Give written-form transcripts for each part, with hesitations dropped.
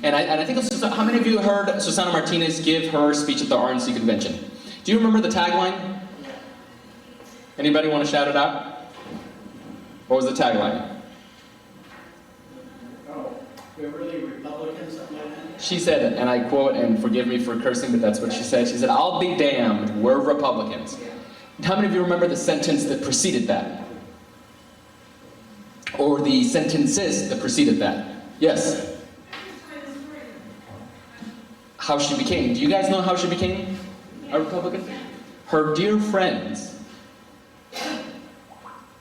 And I think, how many of you heard Susana Martinez give her speech at the RNC convention? Do you remember the tagline? Anybody want to shout it out? What was the tagline? Oh, we're really Republicans, something like that? She said, and I quote, and forgive me for cursing, but that's what she said. She said, "I'll be damned, we're Republicans." How many of you remember the sentence that preceded that? Or the sentences that preceded that? Yes? How she became. Do you guys know how she became a Republican? Her dear friends,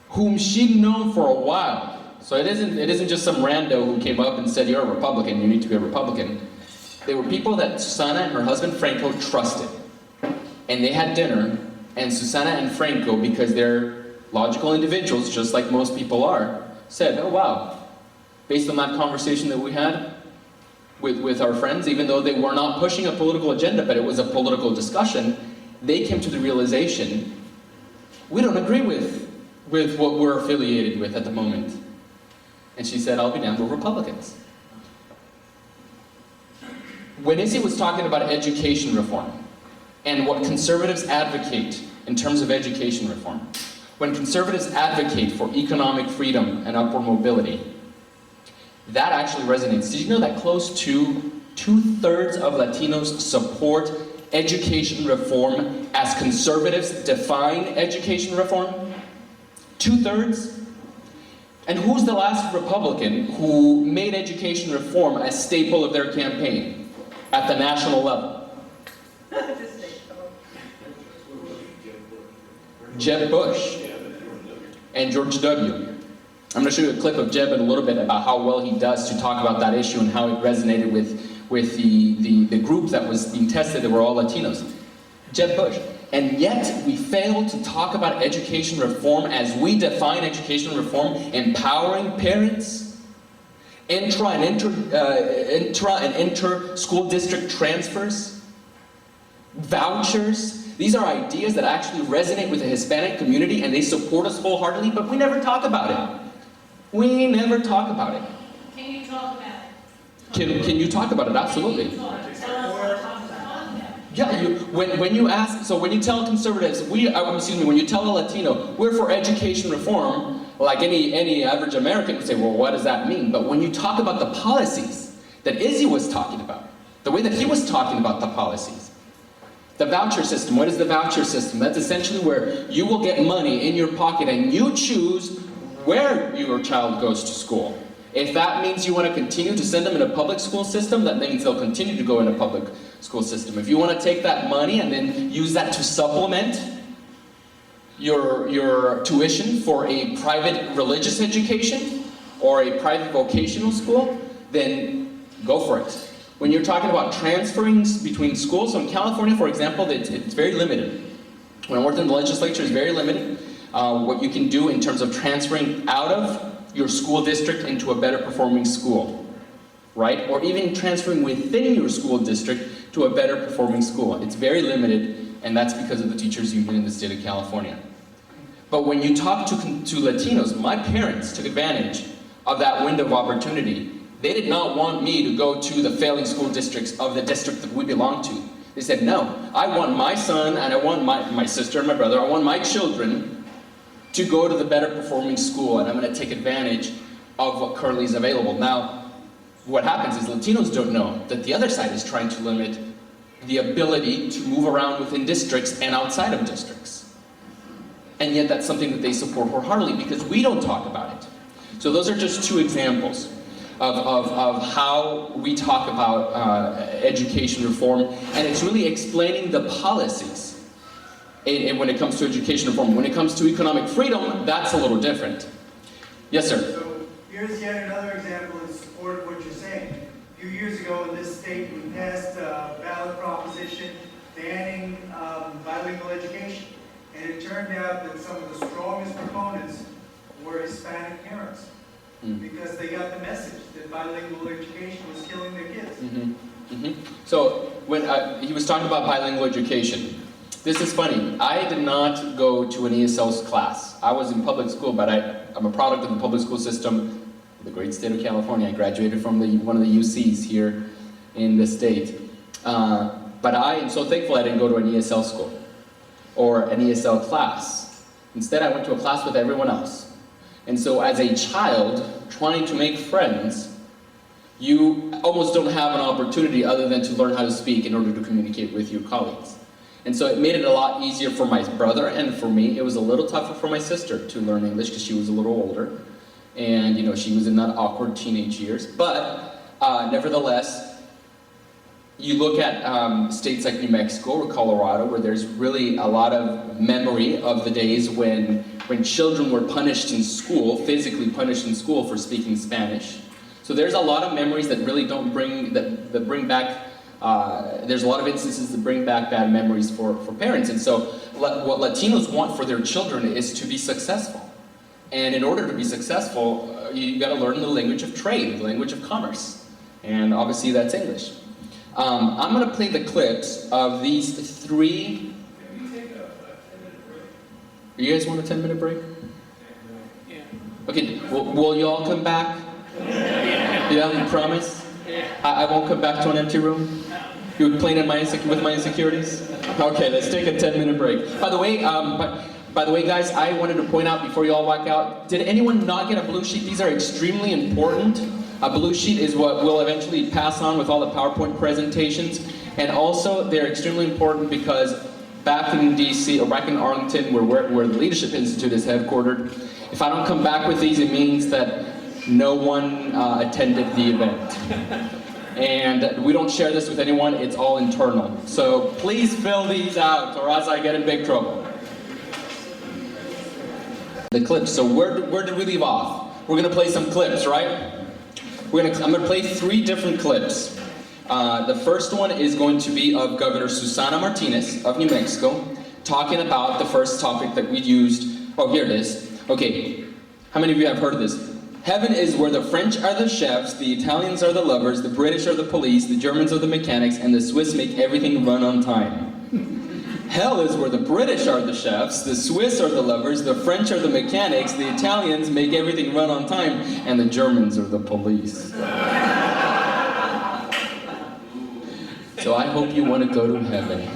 whom she'd known for a while. So it isn't just some rando who came up and said, "You're a Republican, you need to be a Republican." They were people that Susana and her husband Franco trusted. And they had dinner, and Susana and Franco, because they're logical individuals, just like most people are, said, "Oh wow, based on that conversation that we had with our friends, even though they were not pushing a political agenda, but it was a political discussion, they came to the realization, we don't agree with what we're affiliated with at the moment." And she said, "I'll be damned, we're Republicans." When Izzy was talking about education reform and what conservatives advocate in terms of education reform, when conservatives advocate for economic freedom and upward mobility, that actually resonates. Did you know that close to 2/3 of Latinos support education reform as conservatives define education reform? 2/3? And who's the last Republican who made education reform a staple of their campaign at the national level? Jeb Bush and George W. I'm going to show you a clip of Jeb in a little bit about how well he does to talk about that issue and how it resonated with the group that was being tested that were all Latinos. Jeb Bush. And yet we fail to talk about education reform as we define education reform: empowering parents, intra and inter school district transfers, vouchers. These are ideas that actually resonate with the Hispanic community, and they support us wholeheartedly, but we never talk about it. We never talk about it. Can you talk about Can it? you talk about it? Absolutely. Yeah, when you ask, so when you tell conservatives, when you tell a Latino, we're for education reform, like any average American would say, well, what does that mean? But when you talk about the policies that Izzy was talking about, the way that he was talking about the policies, the voucher system, what is the voucher system? That's essentially where you will get money in your pocket and you choose where your child goes to school. If that means you want to continue to send them in a public school system, that means they'll continue to go in a public school system. If you want to take that money and then use that to supplement your tuition for a private religious education or a private vocational school, then go for it. When you're talking about transferring between schools, so in California, for example, it's very limited. When I worked in the legislature, it's very limited what you can do in terms of transferring out of your school district into a better performing school, right? Or even transferring within your school district to a better performing school. It's very limited, and that's because of the teachers union in the state of California. But when you talk to Latinos, my parents took advantage of that window of opportunity. They did not want me to go to the failing school districts of the district that we belong to. They said, no, I want my son, and I want my sister and my brother, I want my children to go to the better performing school, and I'm going to take advantage of what currently is available. Now, what happens is Latinos don't know that the other side is trying to limit the ability to move around within districts and outside of districts. And yet that's something that they support wholeheartedly because we don't talk about it. So those are just two examples of how we talk about education reform, and it's really explaining the policies. And when it comes to education reform, when it comes to economic freedom, that's a little different. Yes, sir? So here's yet another example in support of what you're saying. A few years ago in this state, we passed a ballot proposition banning bilingual education. And it turned out that some of the strongest proponents were Hispanic parents because they got the message that bilingual education was killing their kids. So when he was talking about bilingual education, this is funny. I did not go to an ESL class. I was in public school, but I'm a product of the public school system the great state of California. I graduated from one of the UCs here in the state. But I am so thankful I didn't go to an ESL school or an ESL class. Instead, I went to a class with everyone else. And so as a child, trying to make friends, you almost don't have an opportunity other than to learn how to speak in order to communicate with your colleagues. And so it made it a lot easier for my brother and for me. It was a little tougher for my sister to learn English because she was a little older. And she was in that awkward teenage years. But nevertheless, you look at states like New Mexico or Colorado, where there's really a lot of memory of the days when children were punished in school, physically punished in school for speaking Spanish. So there's a lot of memories that really don't bring, that bring back, there's a lot of instances that bring back bad memories for parents. And so what Latinos want for their children is to be successful. And in order to be successful, you gotta learn the language of trade, the language of commerce. And obviously that's English. I'm going to play the clips of these three. Can we take a 10-minute break? You guys want a 10-minute break? Yeah. Okay, will you all come back? Yeah, you promise? Yeah. I won't come back to an empty room? You would play with my insecurities? Okay, let's take a 10-minute break. By the way, guys, I wanted to point out before you all walk out, did anyone not get a blue sheet? These are extremely important. A blue sheet is what we'll eventually pass on with all the PowerPoint presentations. And also, they're extremely important because back in DC, or back in Arlington, where the Leadership Institute is headquartered, if I don't come back with these, it means that no one attended the event. And we don't share this with anyone, it's all internal. So please fill these out, or else I get in big trouble. The clips, so where did we leave off? We're gonna play some clips, right? I'm going to play three different clips. The first one is going to be of Governor Susana Martinez of New Mexico, talking about the first topic that we used. Oh, here it is. Okay, how many of you have heard of this? Heaven is where the French are the chefs, the Italians are the lovers, the British are the police, the Germans are the mechanics, and the Swiss make everything run on time. Hell is where the British are the chefs, the Swiss are the lovers, the French are the mechanics, the Italians make everything run on time, and the Germans are the police. So I hope you want to go to heaven.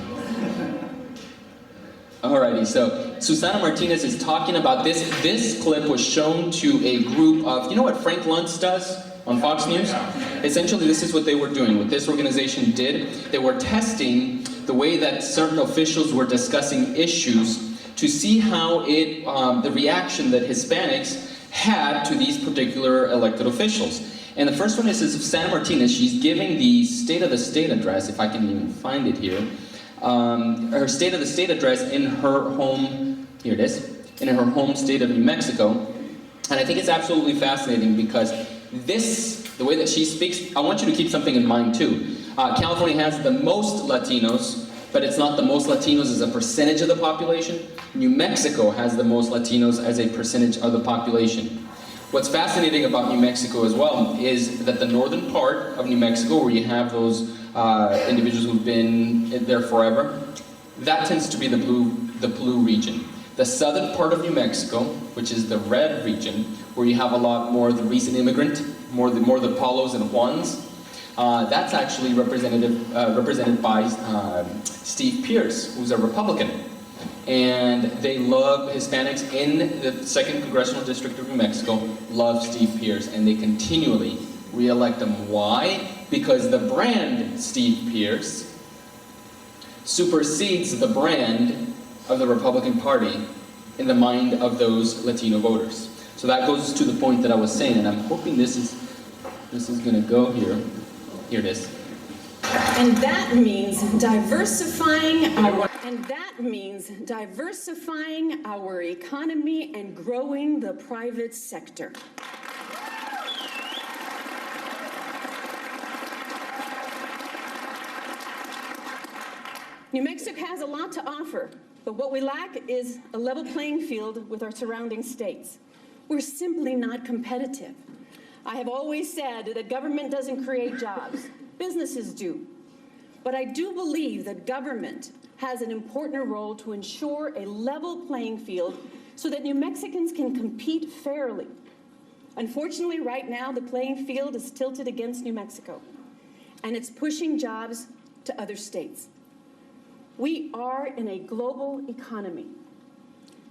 Alrighty, so Susana Martinez is talking about this. This clip was shown to a group of, you know what Frank Luntz does on Fox News? Essentially, this is what they were doing. What this organization did, they were testing the way that certain officials were discussing issues to see how the reaction that Hispanics had to these particular elected officials. And the first one is Susana Martinez. She's giving the State of the State address, if I can even find it here. Her State of the State address in her home, here it is, in her home state of New Mexico. And I think it's absolutely fascinating because the way that she speaks, I want you to keep something in mind too. California has the most Latinos, but it's not the most Latinos as a percentage of the population. New Mexico has the most Latinos as a percentage of the population. What's fascinating about New Mexico as well is that the northern part of New Mexico, where you have those individuals who've been there forever, that tends to be the blue region. The southern part of New Mexico, which is the red region, where you have a lot more of the recent immigrant, more the Paulos and Juans, that's actually represented by Steve Pierce, who's a Republican. And they love Hispanics in the 2nd Congressional District of New Mexico, love Steve Pierce, and they continually re-elect him. Why? Because the brand Steve Pierce supersedes the brand of the Republican Party in the mind of those Latino voters. So that goes to the point that I was saying, and I'm hoping this is going to go here. Here it is. And that means diversifying our economy and growing the private sector. New Mexico has a lot to offer, but what we lack is a level playing field with our surrounding states. We're simply not competitive. I have always said that government doesn't create jobs, businesses do. But I do believe that government has an important role to ensure a level playing field so that New Mexicans can compete fairly. Unfortunately, right now, the playing field is tilted against New Mexico, and it's pushing jobs to other states. We are in a global economy.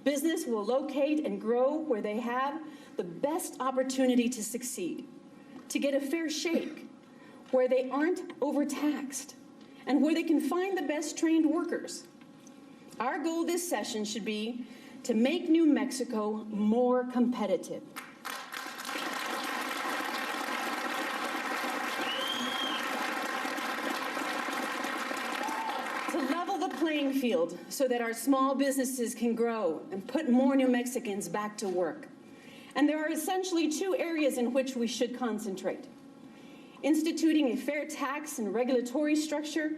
Business will locate and grow where they have the best opportunity to succeed, to get a fair shake, where they aren't overtaxed, and where they can find the best trained workers. Our goal this session should be to make New Mexico more competitive. To level the playing field so that our small businesses can grow and put more New Mexicans back to work. And there are essentially two areas in which we should concentrate: instituting a fair tax and regulatory structure,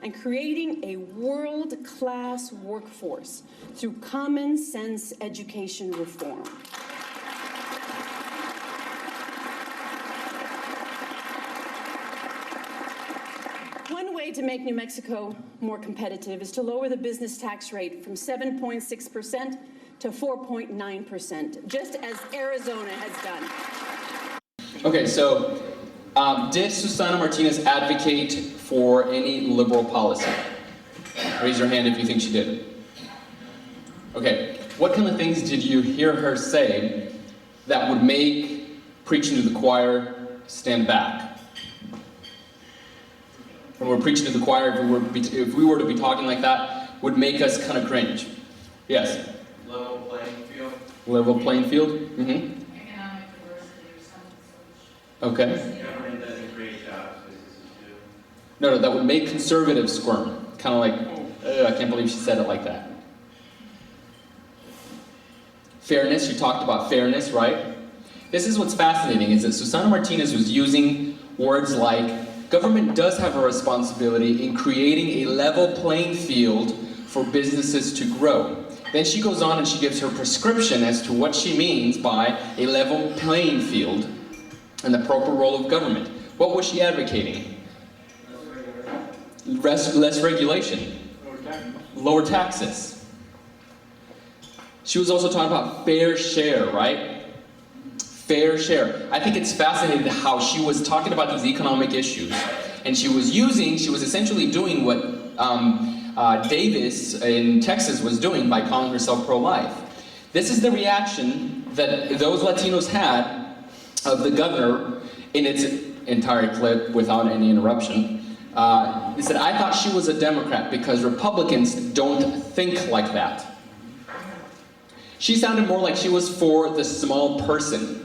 and creating a world-class workforce through common sense education reform. One way to make New Mexico more competitive is to lower the business tax rate from 7.6% to 4.9%, just as Arizona has done. Okay, so did Susana Martinez advocate for any liberal policy? Raise your hand if you think she did. Okay, what kind of things did you hear her say that would make preaching to the choir stand back? When we're preaching to the choir, if we were to be talking like that, would make us kind of cringe. Yes? Level playing field. Level playing field? Mm-hmm. Economic diversity or something. Okay. Government doesn't create jobs, businesses do. No, that would make conservatives squirm. Kind of like, I can't believe she said it like that. Fairness, you talked about fairness, right? This is what's fascinating, is that Susana Martinez was using words like, government does have a responsibility in creating a level playing field for businesses to grow. Then she goes on and she gives her prescription as to what she means by a level playing field and the proper role of government. What was she advocating? Less regulation. Lower taxes. She was also talking about fair share, right? Fair share. I think it's fascinating how she was talking about these economic issues, and she was essentially doing what Davis in Texas was doing by calling herself pro-life. This is the reaction that those Latinos had of the governor in its entire clip without any interruption. They said, I thought she was a Democrat because Republicans don't think like that. She sounded more like she was for the small person.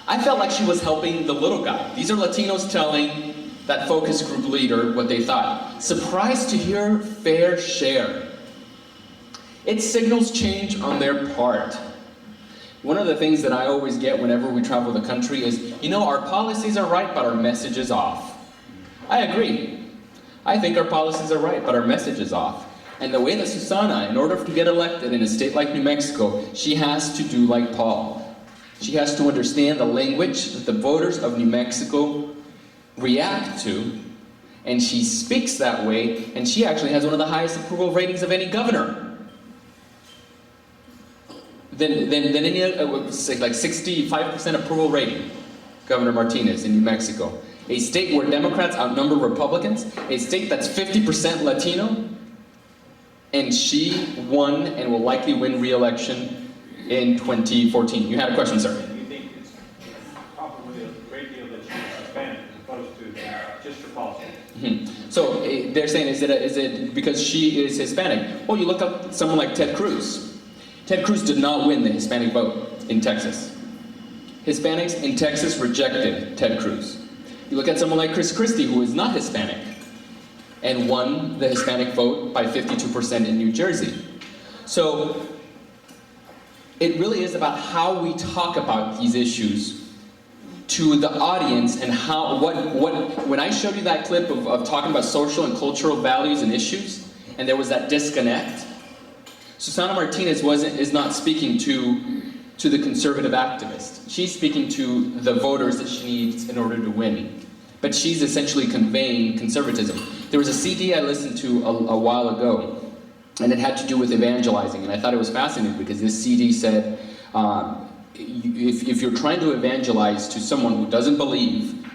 I felt like she was helping the little guy. These are Latinos telling that focus group leader what they thought. Surprised to hear fair share. It signals change on their part. One of the things that I always get whenever we travel the country is, our policies are right, but our message is off. I agree. I think our policies are right, but our message is off. And the way that Susana, in order to get elected in a state like New Mexico, she has to do like Paul. She has to understand the language that the voters of New Mexico react to, and she speaks that way, and she actually has one of the highest approval ratings of any governor. Than any, like 65% approval rating, Governor Martinez in New Mexico. A state where Democrats outnumber Republicans, a state that's 50% Latino, and she won and will likely win re-election in 2014. You had a question, sir. You think it's probably a great deal that she's Hispanic as opposed to just her policy? Mm-hmm. So they're saying, is it because she is Hispanic? Well, you look up someone like Ted Cruz. Ted Cruz did not win the Hispanic vote in Texas. Hispanics in Texas rejected Ted Cruz. You look at someone like Chris Christie, who is not Hispanic, and won the Hispanic vote by 52% in New Jersey. So it really is about how we talk about these issues to the audience, and when I showed you that clip of talking about social and cultural values and issues, and there was that disconnect, Susana Martinez is not speaking to the conservative activist. She's speaking to the voters that she needs in order to win. But she's essentially conveying conservatism. There was a CD I listened to a while ago, and it had to do with evangelizing, and I thought it was fascinating because this CD said, if you're trying to evangelize to someone who doesn't believe,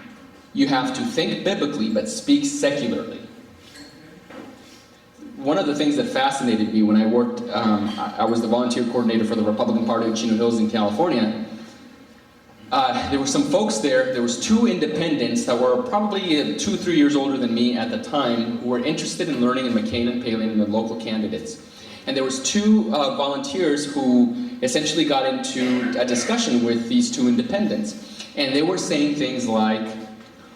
you have to think biblically but speak secularly. One of the things that fascinated me when I worked, I was the volunteer coordinator for the Republican Party of Chino Hills in California. There were some folks there, there was 2 independents that were probably 2 or 3 years older than me at the time who were interested in learning in McCain and Palin and the local candidates. And there was 2 volunteers who essentially got into a discussion with these 2 independents. And they were saying things like,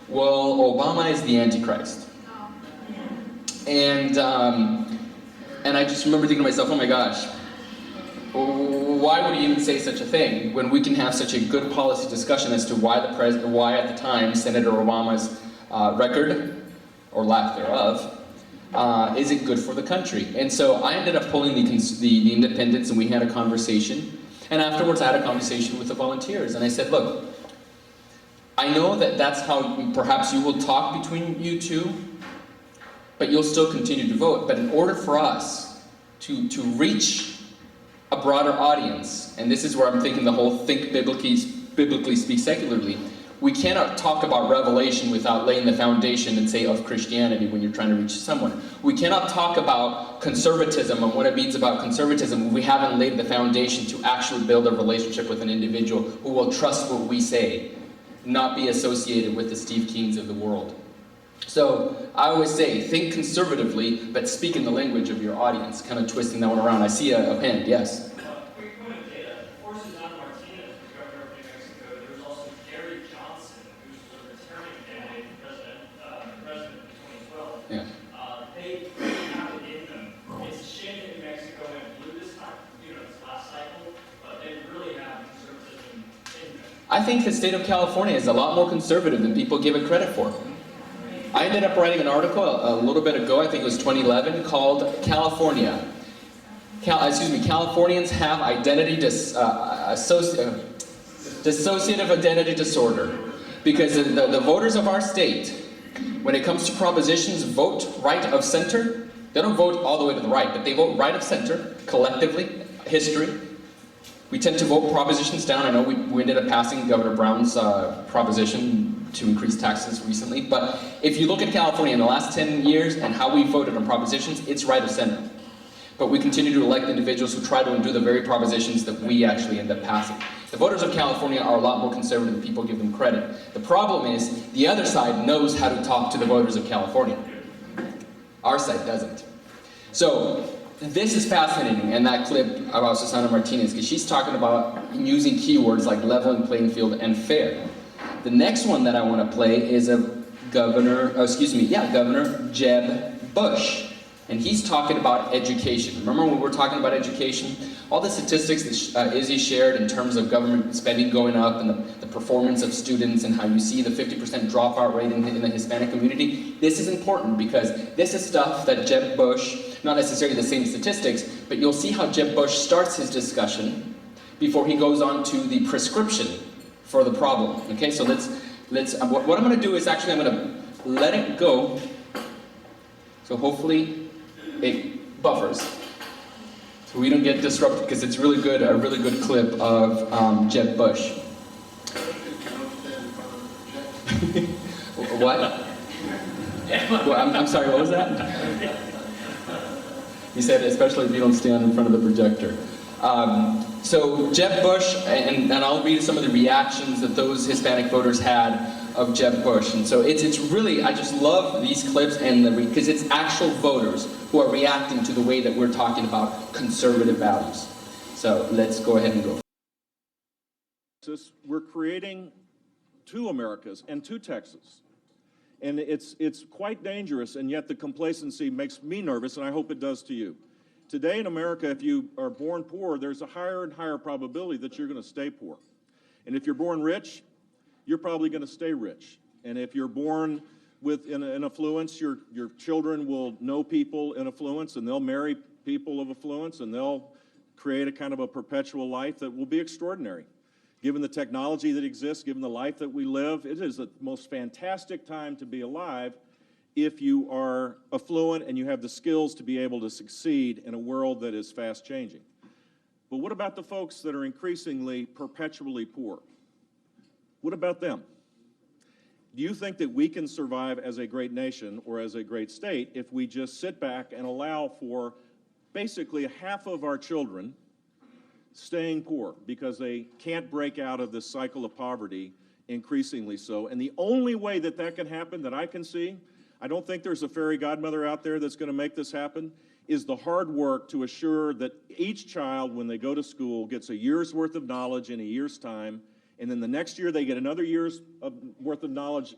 well, Obama is the Antichrist. And I just remember thinking to myself, oh my gosh, why would he even say such a thing when we can have such a good policy discussion as to why at the time Senator Obama's record, or lack thereof, isn't good for the country. And so I ended up pulling the independents, and we had a conversation. And afterwards I had a conversation with the volunteers, and I said, look, I know that that's how perhaps you will talk between you 2, but you'll still continue to vote. But in order for us to reach a broader audience, and this is where I'm thinking the whole think biblically, speak secularly, we cannot talk about Revelation without laying the foundation and say of Christianity when you're trying to reach someone. We cannot talk about conservatism and what it means about conservatism when we haven't laid the foundation to actually build a relationship with an individual who will trust what we say, not be associated with the Steve Kings of the world. So I always say, think conservatively, but speak in the language of your audience, kind of twisting that one around. I see a hand, yes? Quick point of data. Before Susana Martinez was governor of New Mexico, there was also Gary Johnson, who was the returning candidate for president in 2012. Yeah. They have it in them. It's a shame that New Mexico went blue this time, this last cycle, but they really have conservatism in them. I think the state of California is a lot more conservative than people give it credit for. I ended up writing an article a little bit ago, I think it was 2011, called Californians have identity dissociative identity disorder. Because the voters of our state, when it comes to propositions, vote right of center. They don't vote all the way to the right, but they vote right of center, collectively, history. We tend to vote propositions down. I know we ended up passing Governor Brown's proposition to increase taxes recently, but if you look at California in the last 10 years and how we voted on propositions, it's right of center. But we continue to elect individuals who try to undo the very propositions that we actually end up passing. The voters of California are a lot more conservative than people give them credit. The problem is, the other side knows how to talk to the voters of California. Our side doesn't. So, this is fascinating, and that clip about Susana Martinez, because she's talking about using keywords like leveling playing field and fair. The next one that I want to play is of Governor Jeb Bush. And he's talking about education. Remember when we were talking about education? All the statistics that Izzy shared in terms of government spending going up and the performance of students and how you see the 50% dropout rate in the Hispanic community. This is important because this is stuff that Jeb Bush, not necessarily the same statistics, but you'll see how Jeb Bush starts his discussion before he goes on to the prescription for the problem. Okay, so let's what I'm going to do is actually I'm going to let it go. So hopefully it buffers, so we don't get disrupted, because it's really good, a really good clip of Jeb Bush. What? Well, I'm sorry, what was that? He said, especially if you don't stand in front of the projector. So Jeb Bush, and I'll read some of the reactions that those Hispanic voters had of Jeb Bush. And so it's really, I just love these clips because it's actual voters who are reacting to the way that we're talking about conservative values. So let's go ahead and go. We're creating 2 Americas and 2 Texas. And it's quite dangerous, and yet the complacency makes me nervous, and I hope it does to you. Today in America, if you are born poor, there's a higher and higher probability that you're going to stay poor. And if you're born rich, you're probably going to stay rich. And if you're born with in affluence, your children will know people in affluence, and they'll marry people of affluence, and they'll create a kind of a perpetual life that will be extraordinary. Given the technology that exists, given the life that we live, it is the most fantastic time to be alive if you are affluent and you have the skills to be able to succeed in a world that is fast changing. But what about the folks that are increasingly perpetually poor? What about them? Do you think that we can survive as a great nation or as a great state if we just sit back and allow for basically half of our children staying poor because they can't break out of this cycle of poverty, increasingly so? And the only way that that can happen that I can see, I don't think there's a fairy godmother out there that's going to make this happen, is the hard work to assure that each child, when they go to school, gets a year's worth of knowledge in a year's time, and then the next year they get another year's worth of knowledge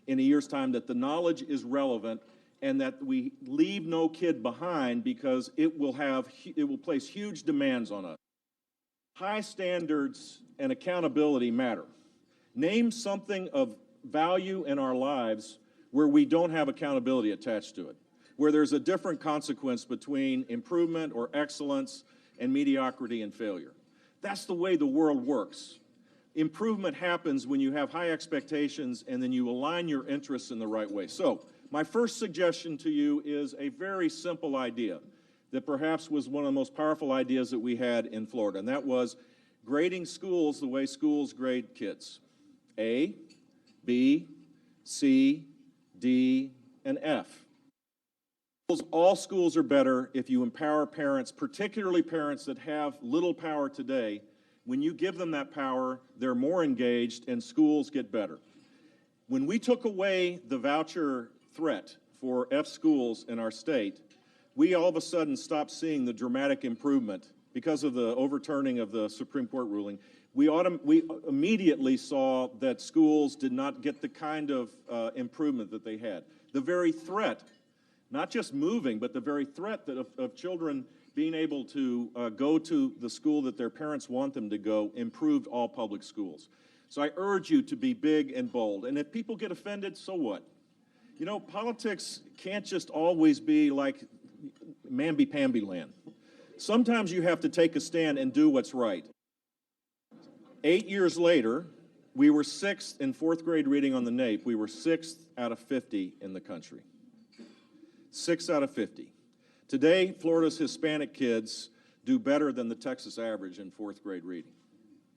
in a year's time, that the knowledge is relevant, and that we leave no kid behind, because it will place huge demands on us. High standards and accountability matter. Name something of value in our lives where we don't have accountability attached to it, where there's a different consequence between improvement or excellence and mediocrity and failure. That's the way the world works. Improvement happens when you have high expectations and then you align your interests in the right way. So, my first suggestion to you is a very simple idea that perhaps was one of the most powerful ideas that we had in Florida, and that was grading schools the way schools grade kids. A, B, C, D, and F. All schools are better if you empower parents, particularly parents that have little power today. When you give them that power, they're more engaged and schools get better. When we took away the voucher threat for F schools in our state, we all of a sudden stopped seeing the dramatic improvement because of the overturning of the Supreme Court ruling. We immediately saw that schools did not get the kind of improvement that they had. The very threat, not just moving, but the very threat that of children being able to go to the school that their parents want them to go, improved all public schools. So I urge you to be big and bold. And if people get offended, so what? You know, politics can't just always be like mamby-pamby land. Sometimes you have to take a stand and do what's right. 8 years later, we were 6th in 4th grade reading on the NAEP. We were 6th out of 50 in the country. 6 out of 50. Today, Florida's Hispanic kids do better than the Texas average in 4th grade reading.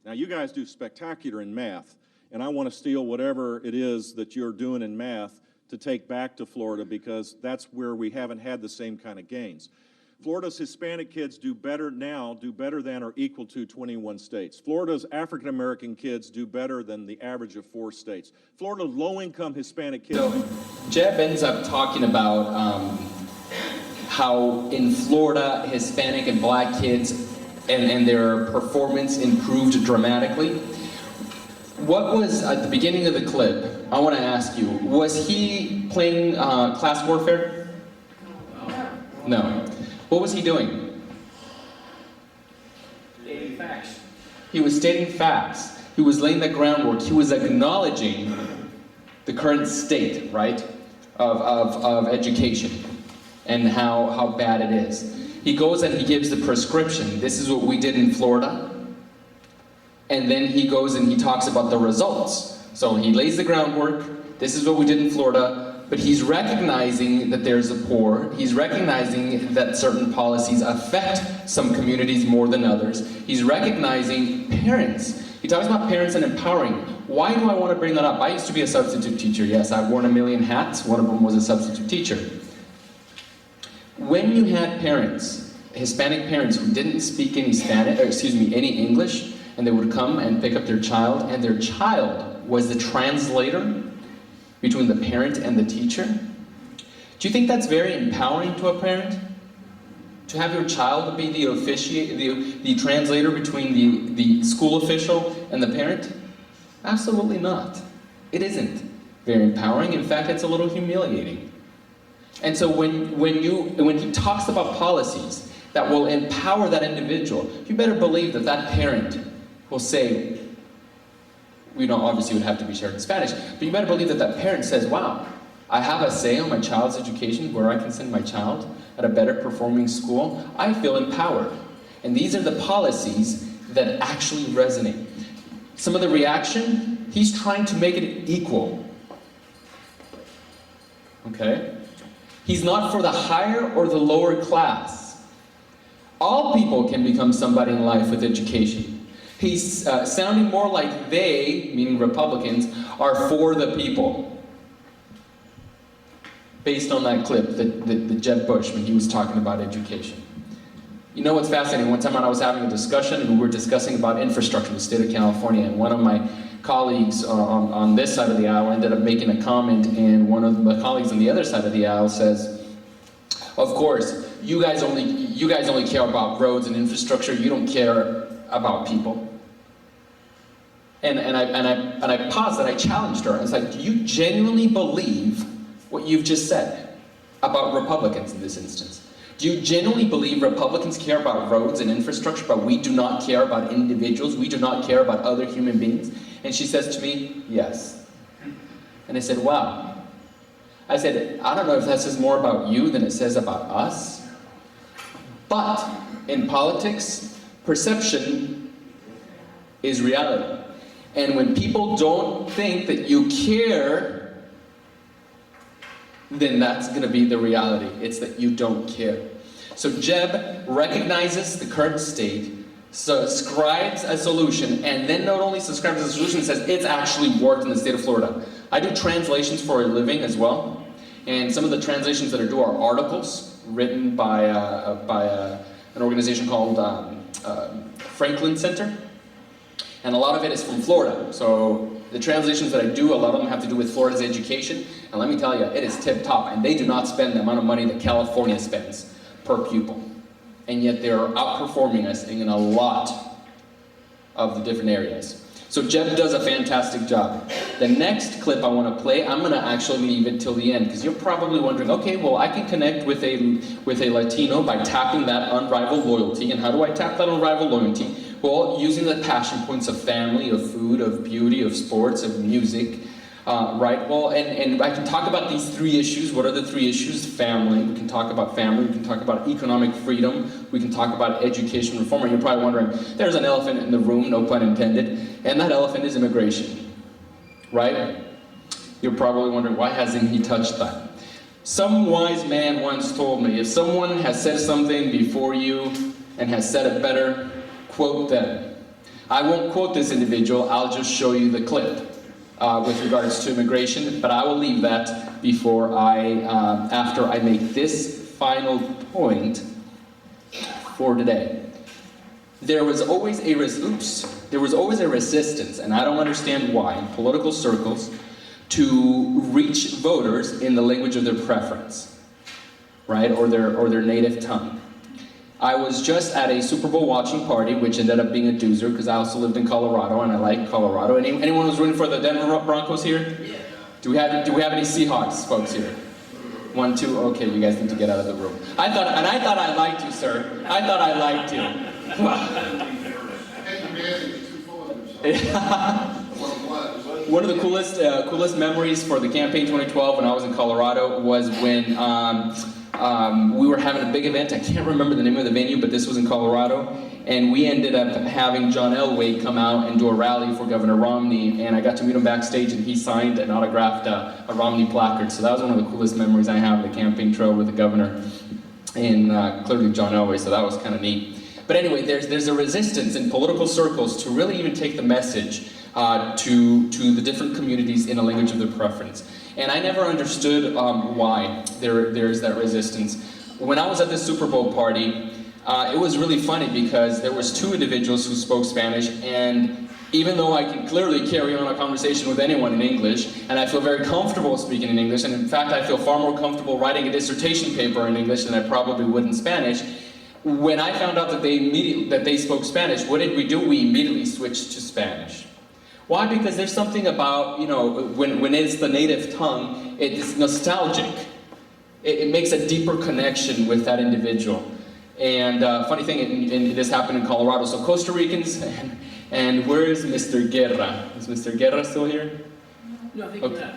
Now, you guys do spectacular in math, and I want to steal whatever it is that you're doing in math to take back to Florida, because that's where we haven't had the same kind of gains. Florida's Hispanic kids do better than or equal to 21 states. Florida's African American kids do better than the average of 4 states. Florida's low-income Hispanic kids. So Jeb ends up talking about how in Florida, Hispanic and black kids and their performance improved dramatically. What was, at the beginning of the clip, I want to ask you, was he playing class warfare? No. What was he doing? Stating facts. He was stating facts. He was laying the groundwork. He was acknowledging the current state, right, of education and how bad it is. He goes and he gives the prescription. This is what we did in Florida. And then he goes and he talks about the results. So he lays the groundwork. This is what we did in Florida. But he's recognizing that there's a poor. He's recognizing that certain policies affect some communities more than others. He's recognizing parents. He talks about parents and empowering. Why do I want to bring that up? I used to be a substitute teacher. Yes, I've worn a million hats. One of them was a substitute teacher. When you had parents, Hispanic parents who didn't speak any any English, and they would come and pick up their child, and their child was the translator between the parent and the teacher. Do you think that's very empowering to a parent? To have your child be the translator between the school official and the parent? Absolutely not. It isn't very empowering. In fact, it's a little humiliating. And so when he talks about policies that will empower that individual, you better believe that that parent will say, obviously it would have to be shared in Spanish, but you better believe that that parent says, wow, I have a say on my child's education, where I can send my child at a better performing school. I feel empowered. And these are the policies that actually resonate. Some of the reaction, he's trying to make it equal. Okay? He's not for the higher or the lower class. All people can become somebody in life with education. He's sounding more like they, meaning Republicans, are for the people. Based on that clip, the Jeb Bush, when he was talking about education. You know what's fascinating? One time I was having a discussion, and we were discussing about infrastructure in the state of California, and one of my colleagues on this side of the aisle ended up making a comment, and one of the colleagues on the other side of the aisle says, of course, you guys only care about roads and infrastructure, you don't care about people. And I paused and I challenged her. I was like, do you genuinely believe what you've just said about Republicans in this instance? Do you genuinely believe Republicans care about roads and infrastructure, but we do not care about individuals? We do not care about other human beings? And she says to me, yes. And I said, wow. I said, I don't know if that says more about you than it says about us. But in politics, perception is reality. And when people don't think that you care, then that's going to be the reality. It's that you don't care. So Jeb recognizes the current state, subscribes a solution, and then not only subscribes a solution, says it's actually worked in the state of Florida. I do translations for a living as well, and some of the translations that I do are articles written by an organization called Franklin Center, and a lot of it is from Florida. So the translations that I do, a lot of them have to do with Florida's education, and let me tell you, it is tip-top, and they do not spend the amount of money that California spends per pupil. And yet they're outperforming us in a lot of the different areas. So Jeb does a fantastic job. The next clip I want to play, I'm going to actually leave it till the end, because you're probably wondering, okay, well, I can connect with a Latino by tapping that unrivaled loyalty. And how do I tap that unrivaled loyalty? Well, using the passion points of family, of food, of beauty, of sports, of music, right? Well, and I can talk about these three issues. What are the three issues? Family. We can talk about family. We can talk about economic freedom. We can talk about education reform. And you're probably wondering, there's an elephant in the room, no pun intended, and that elephant is immigration, right? You're probably wondering, why hasn't he touched that? Some wise man once told me, if someone has said something before you and has said it better, quote them. I won't quote this individual, I'll just show you the clip with regards to immigration, but I will leave that before after I make this final point for today. There was always a resistance, and I don't understand why, in political circles, to reach voters in the language of their preference, right, or their native tongue. I was just at a Super Bowl watching party, which ended up being a doozer, because I also lived in Colorado, and I like Colorado. Anyone who's rooting for the Denver Broncos here? Yeah. Do we have any Seahawks folks here? 1, 2, okay, you guys need to get out of the room. I thought I liked you, sir. I thought I liked you. One of the coolest memories for the campaign 2012 when I was in Colorado was when we were having a big event. I can't remember the name of the venue, but this was in Colorado, and we ended up having John Elway come out and do a rally for Governor Romney, and I got to meet him backstage, and he signed and autographed a Romney placard. So that was one of the coolest memories I have of the campaign trail with the governor, and clearly John Elway, so that was kind of neat. But anyway, there's a resistance in political circles to really even take the message to the different communities in a language of their preference. And I never understood why there's that resistance. When I was at the Super Bowl party, it was really funny because there was 2 individuals who spoke Spanish, and even though I can clearly carry on a conversation with anyone in English, and I feel very comfortable speaking in English, and in fact I feel far more comfortable writing a dissertation paper in English than I probably would in Spanish, when I found out that they spoke Spanish, what did we do? We immediately switched to Spanish. Why? Because there's something about, when it's the native tongue, it's nostalgic. It makes a deeper connection with that individual. And funny thing, and this happened in Colorado. So Costa Ricans, and where is Mr. Guerra? Is Mr. Guerra still here? No, I think okay.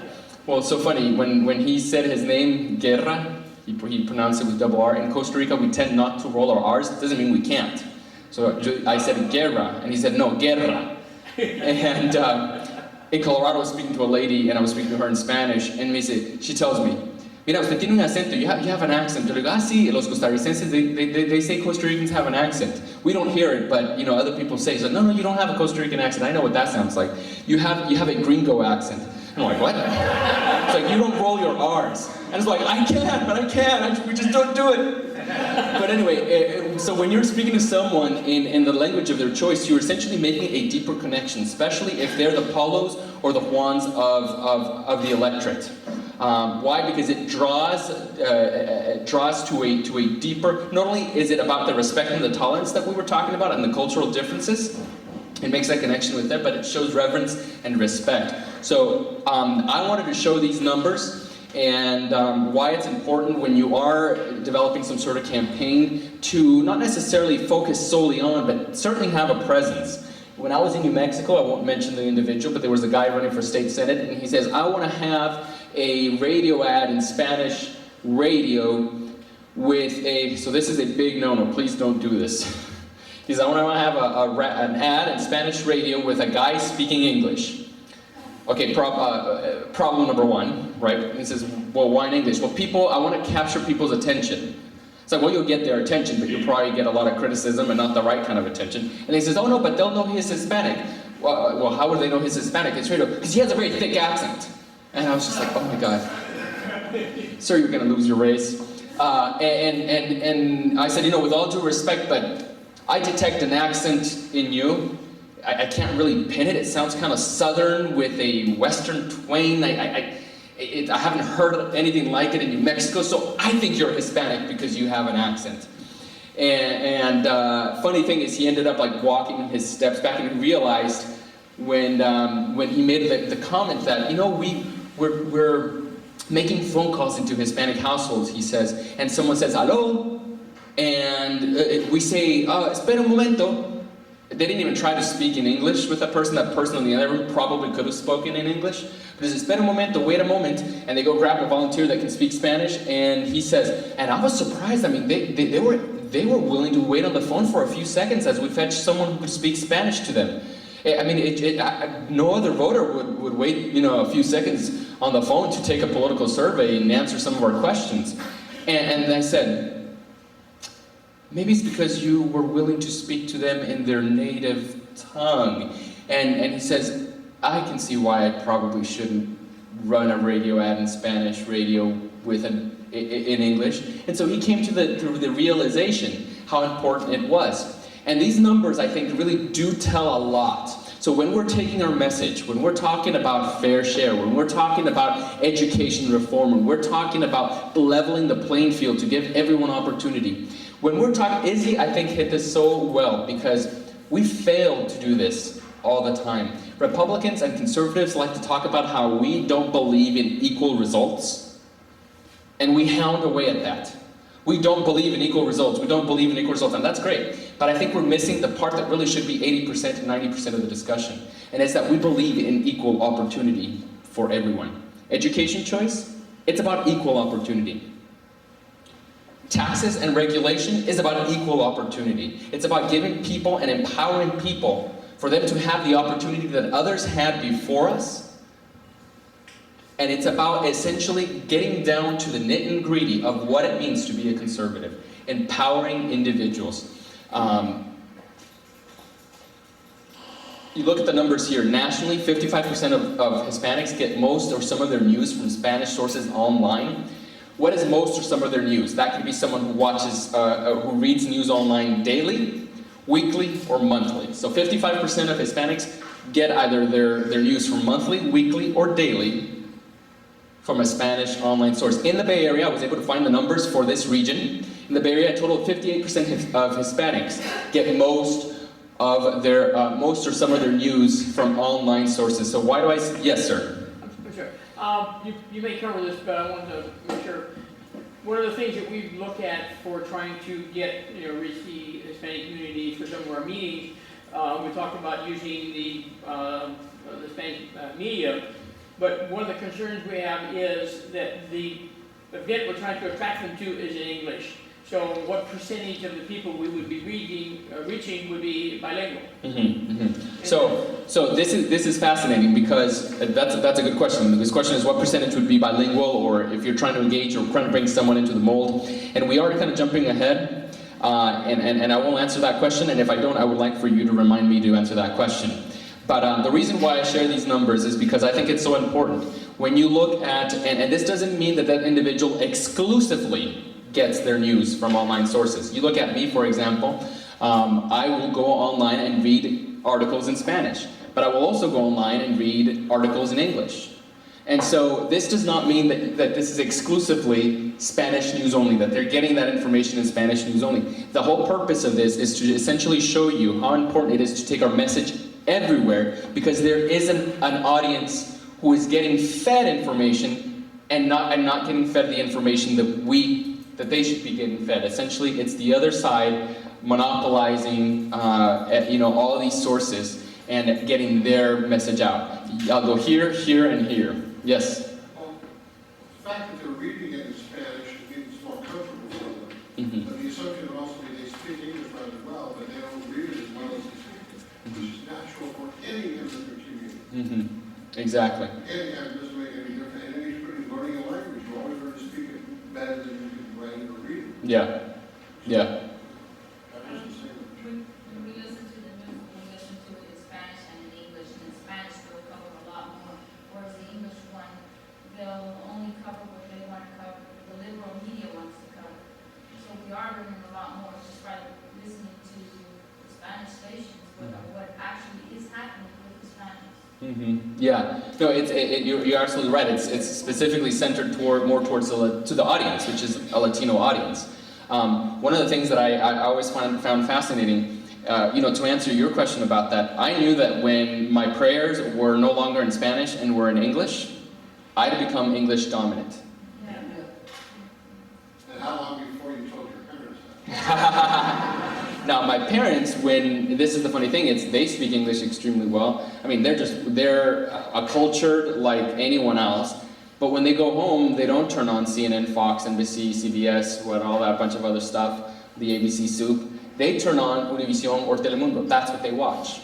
Well, it's so funny, when he said his name, Guerra, he pronounced it with double R. In Costa Rica, we tend not to roll our R's. It doesn't mean we can't. So I said Guerra, and he said, no, Guerra. And in Colorado, I was speaking to a lady, and I was speaking to her in Spanish, and she tells me, mira, usted tiene un acento, you have an accent. Yo le digo, ah, sí, los costarricenses, they say Costa Ricans have an accent. We don't hear it, but, you know, other people say, so, no, you don't have a Costa Rican accent. I know what that sounds like. You have a gringo accent. I'm like, what? It's like, you don't roll your R's. And it's like, I can't, we just don't do it. But anyway, so when you're speaking to someone in the language of their choice, you're essentially making a deeper connection, especially if they're the Paulos or the Juans of the electorate. Why? Because it draws to a deeper, not only is it about the respect and the tolerance that we were talking about and the cultural differences, it makes that connection with them, but it shows reverence and respect. So I wanted to show these numbers and why it's important when you are developing some sort of campaign to not necessarily focus solely on, but certainly have a presence. When I was in New Mexico, I won't mention the individual, but there was a guy running for state senate, and he says, I want to have a radio ad in Spanish radio with a, so this is a big no-no, please don't do this. He says, I want to have an ad in Spanish radio with a guy speaking English. Okay, problem number one, right? And he says, well, why in English? Well, I want to capture people's attention. It's like, well, you'll get their attention, but you'll probably get a lot of criticism and not the right kind of attention. And he says, oh no, but they'll know he's Hispanic. Well, how would they know he's Hispanic? It's radio, because he has a very thick accent. And I was just like, oh my God. Sir, you're going to lose your race. And I said, you know, with all due respect, but I detect an accent in you. I can't really pin it. It sounds kind of southern with a western twang. I haven't heard anything like it in New Mexico, so I think you're Hispanic because you have an accent. And funny thing is, he ended up like walking his steps back, and he realized when he made the comment that, you know, we're making phone calls into Hispanic households, he says, and someone says, hello, and we say, espera un momento. They didn't even try to speak in English with that person. That person in the other room probably could have spoken in English. But he says, espera un momento, wait a moment, and they go grab a volunteer that can speak Spanish, and he says, and I was surprised, I mean, they were willing to wait on the phone for a few seconds as we fetched someone who could speak Spanish to them. I mean, no other voter would wait, you know, a few seconds on the phone to take a political survey and answer some of our questions. And I said, maybe it's because you were willing to speak to them in their native tongue. And he says, I can see why I probably shouldn't run a radio ad in Spanish radio in English. And so he came to the realization how important it was. And these numbers, I think, really do tell a lot. So when we're taking our message, when we're talking about fair share, when we're talking about education reform, when we're talking about leveling the playing field to give everyone opportunity, when we're talking, Izzy, I think, hit this so well because we fail to do this all the time. Republicans and conservatives like to talk about how we don't believe in equal results, and we hound away at that. We don't believe in equal results. We don't believe in equal results, and that's great. But I think we're missing the part that really should be 80% to 90% of the discussion, and it's that we believe in equal opportunity for everyone. Education choice, it's about equal opportunity. Taxes and regulation is about equal opportunity. It's about giving people and empowering people for them to have the opportunity that others had before us. And it's about essentially getting down to the nit and gritty of what it means to be a conservative, empowering individuals. You look at the numbers here. Nationally, 55% of Hispanics get most or some of their news from Spanish sources online. What is most or some of their news? That could be someone who watches, who reads news online daily, weekly, or monthly. So 55% of Hispanics get either their news from monthly, weekly, or daily from a Spanish online source. In the Bay Area, I was able to find the numbers for this region. In the Bay Area, a total of 58% of Hispanics get most or some of their news from online sources. So why do I, yes, sir? Sure. You may cover this, but I want to make sure. One of the things that we look at for trying to get, reach the Hispanic community for some of our meetings, we talked about using the Spanish media, but one of the concerns we have is that the event we're trying to attract them to is in English. So what percentage of the people we would be reaching would be bilingual? So this is fascinating because that's a good question. This question is what percentage would be bilingual, or if you're trying to engage or trying to bring someone into the mold. And we are kind of jumping ahead, and I will answer that question. And if I don't, I would like for you to remind me to answer that question. But the reason why I share these numbers is because I think it's so important. When you look at, and this doesn't mean that individual exclusively gets their news from online sources. You look at me, for example, I will go online and read articles in Spanish, but I will also go online and read articles in English. And so this does not mean that this is exclusively Spanish news only, that they're getting that information in Spanish news only. The whole purpose of this is to essentially show you how important it is to take our message everywhere, because there is an audience who is getting fed information and not getting fed the information that they should be getting fed. Essentially, it's the other side monopolizing all of these sources and getting their message out. I'll go here, here, and here. Yes? Well, the fact that they're reading it in Spanish means it's more comfortable for them. But the assumption would also be they speak English rather well, but they don't read it as well as they speak it, which is natural for any immigrant community. Exactly. Any kind doesn't make any difference. And anybody's learning a language, you always learn to speak it better than you can write it or read it. Yeah. Yeah. When we listen to the news, we listen to it in Spanish and in English, and in Spanish they'll cover a lot more, whereas the English one, they'll only cover what they want to cover, the liberal media wants to cover. So we are learning a lot more just by listening to the Spanish stations, what actually is happening with the Spanish. Yeah, no, you're absolutely right. It's specifically centered more towards the audience, which is a Latino audience. One of the things that I always found fascinating, to answer your question about that, I knew that when my prayers were no longer in Spanish and were in English, I had become English dominant. Yeah. And how long before you told your parents that? Now, my parents, this is the funny thing, they speak English extremely well. I mean, they're accultured like anyone else. But when they go home, they don't turn on CNN, Fox, NBC, CBS, all that bunch of other stuff, the ABC soup. They turn on Univision or Telemundo. That's what they watch.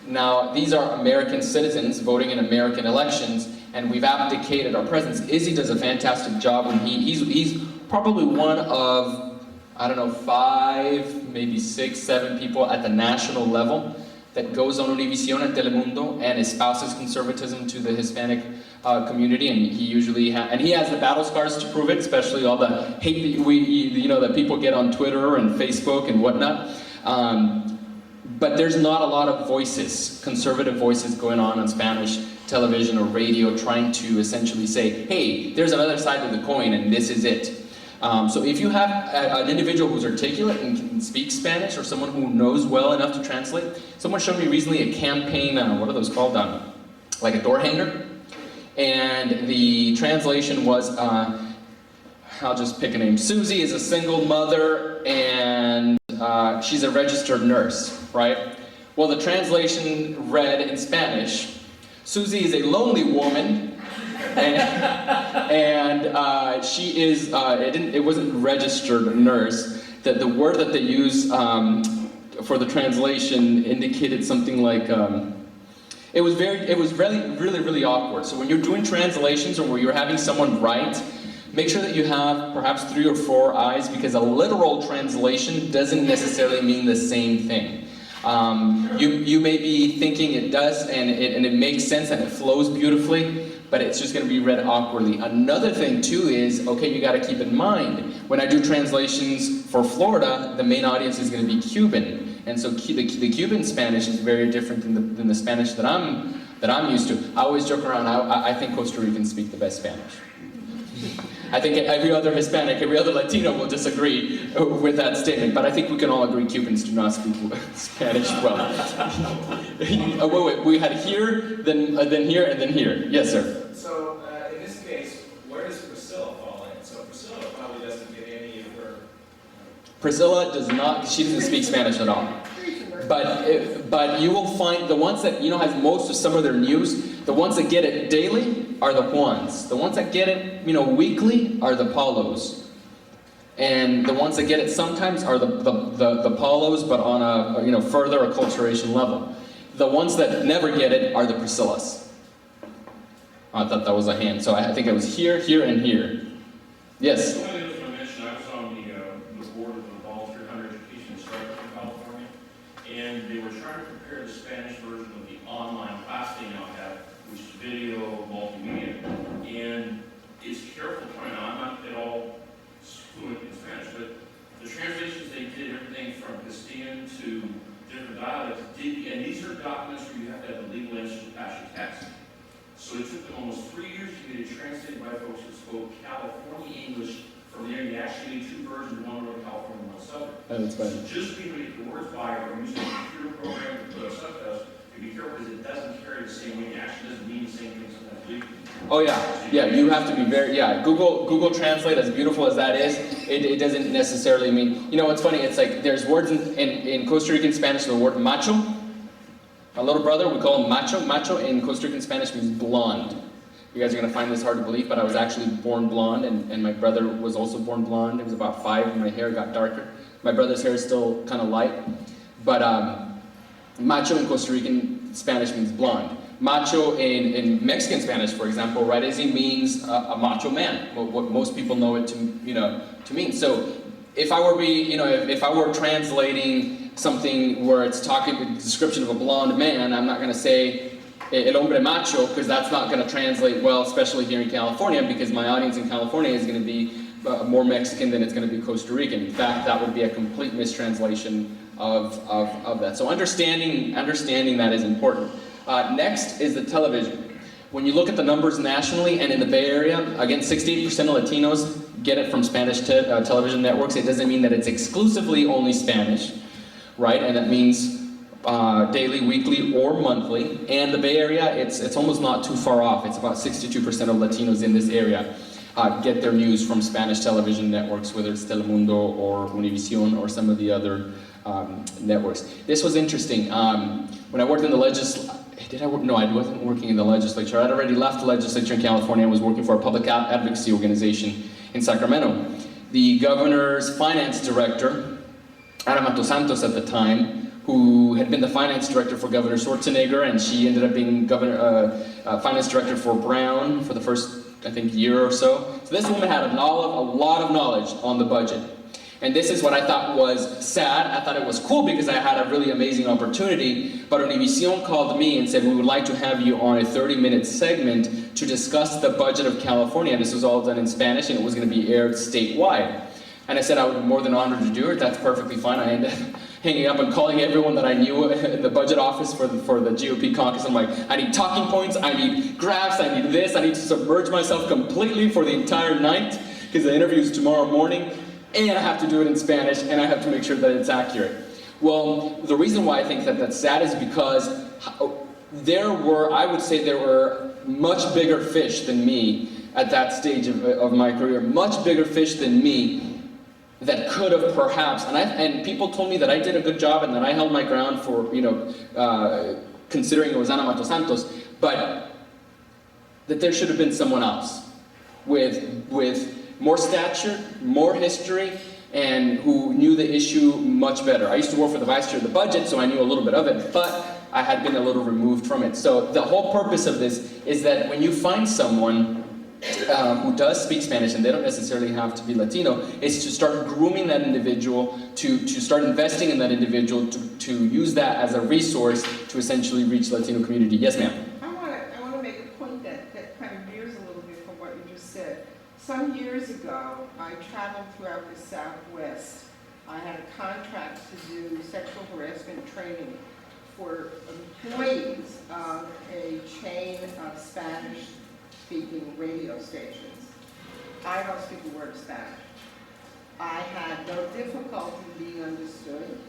Now, these are American citizens voting in American elections, and we've abdicated our presence. Izzy does a fantastic job, and he's probably one of, I don't know, 5, maybe 6, 7 people at the national level that goes on Univision and Telemundo and espouses conservatism to the Hispanic community, and he usually he has the battle scars to prove it, especially all the hate that that people get on Twitter and Facebook and whatnot. But there's not a lot of voices, conservative voices going on Spanish television or radio trying to essentially say, hey, there's another side to the coin and this is it. So if you have an individual who's articulate and can speak Spanish, or someone who knows well enough to translate, someone showed me recently a campaign, what are those called, like a door hanger, and the translation was, I'll just pick a name, Susie is a single mother and she's a registered nurse, right? Well, the translation read in Spanish, Susie is a lonely woman, and she is, it wasn't registered nurse, that the word that they use for the translation indicated something like, it was really awkward. So when you're doing translations or where you're having someone write, make sure that you have perhaps 3 or 4 eyes, because a literal translation doesn't necessarily mean the same thing. You may be thinking it does, and it makes sense and it flows beautifully, but it's just going to be read awkwardly. Another thing too is, okay, you got to keep in mind, when I do translations for Florida, the main audience is going to be Cuban, and so the Cuban Spanish is very different than the Spanish that I'm used to. I always joke around. I think Costa Ricans speak the best Spanish. I think every other Hispanic, every other Latino will disagree with that statement, but I think we can all agree Cubans do not speak Spanish well. Wait, we had here, then here, and then here. Yes, sir. So, in this case, where does Priscilla fall in? So Priscilla probably doesn't get any of her... Priscilla does not, she doesn't speak Spanish at all. But you will find the ones that, has most of some of their news, the ones that get it daily are the Juans. The ones that get it, weekly are the Paulos. And the ones that get it sometimes are the Paulos, but on a further acculturation level. The ones that never get it are the Priscillas. I thought that was a hand, so I think it was here, here, and here. Yes? One of the others I mentioned, I was on the board of the Voucher Education Instructors in California, and they were trying to prepare the Spanish version of the online class they now have, which is video, multimedia, and it's careful trying to, I'm not at all fluent in Spanish, but the translations they did, everything from Castilian to different dialects, and these are documents where you have to have the legal entity to pass your test. So it took them almost 3 years to get it translated by folks who spoke California English from there. You actually need two versions, one Northern California, one Southern. That's So just being able to get the words by or using a computer program to put up subtitles, you be careful because it doesn't carry the same weight. It actually doesn't mean the same thing sometimes legally. Oh yeah, you have to be very, Google Translate, as beautiful as that is, it doesn't necessarily mean, what's funny, it's like there's words in Costa Rican Spanish, the word macho. My little brother, we call him macho. Macho in Costa Rican Spanish means blonde. You guys are going to find this hard to believe, but I was actually born blonde, and my brother was also born blonde. It was about 5, and my hair got darker. My brother's hair is still kind of light, but macho in Costa Rican Spanish means blonde. Macho in Mexican Spanish, for example, raidezy means a macho man, what most people know it to mean. So if I were if I were translating something where it's talking the description of a blonde man, I'm not going to say el hombre macho, because that's not going to translate well, especially here in California, because my audience in California is going to be more Mexican than it's going to be Costa Rican. In fact, that would be a complete mistranslation of that. So understanding that is important. Next is the television. When you look at the numbers nationally and in the Bay Area, again, 68% of Latinos get it from Spanish television networks. It doesn't mean that it's exclusively only Spanish, right? And that means daily, weekly, or monthly. And the Bay Area, it's almost not too far off. It's about 62% of Latinos in this area get their news from Spanish television networks, whether it's Telemundo or Univision or some of the other networks. This was interesting. When I worked in the legislature, No, I wasn't working in the legislature. I'd already left the legislature in California and was working for a public advocacy organization in Sacramento. The governor's finance director, Ana Mato Santos at the time, who had been the finance director for Governor Schwarzenegger, and she ended up being finance director for Brown for the first, I think, year or so. So this woman had a lot of knowledge on the budget. And this is what I thought was sad. I thought it was cool because I had a really amazing opportunity, but Univision called me and said, we would like to have you on a 30-minute segment to discuss the budget of California. This was all done in Spanish and it was going to be aired statewide. And I said I would be more than honored to do it. That's perfectly fine. I ended up hanging up and calling everyone that I knew in the budget office for the GOP caucus. I'm like, I need talking points, I need graphs, I need this, I need to submerge myself completely for the entire night because the interview is tomorrow morning. And I have to do it in Spanish, and I have to make sure that it's accurate. Well, the reason why I think that that's sad is because I would say there were much bigger fish than me at that stage of my career, much bigger fish than me that could have perhaps, and people told me that I did a good job and that I held my ground for, considering it was Ana Mato Santos, but that there should have been someone else with more stature, more history, and who knew the issue much better. I used to work for the vice chair of the budget, so I knew a little bit of it, but I had been a little removed from it. So the whole purpose of this is that when you find someone who does speak Spanish, and they don't necessarily have to be Latino, is to start grooming that individual, to start investing in that individual, to use that as a resource to essentially reach the Latino community. Yes, ma'am? I want to make a point that kind of veers a little bit from what you just said. Some years ago, I traveled throughout the Southwest. I had a contract to do sexual harassment training for employees of a chain of Spanish-speaking radio stations. I don't speak a word of Spanish. I had no difficulty being understood,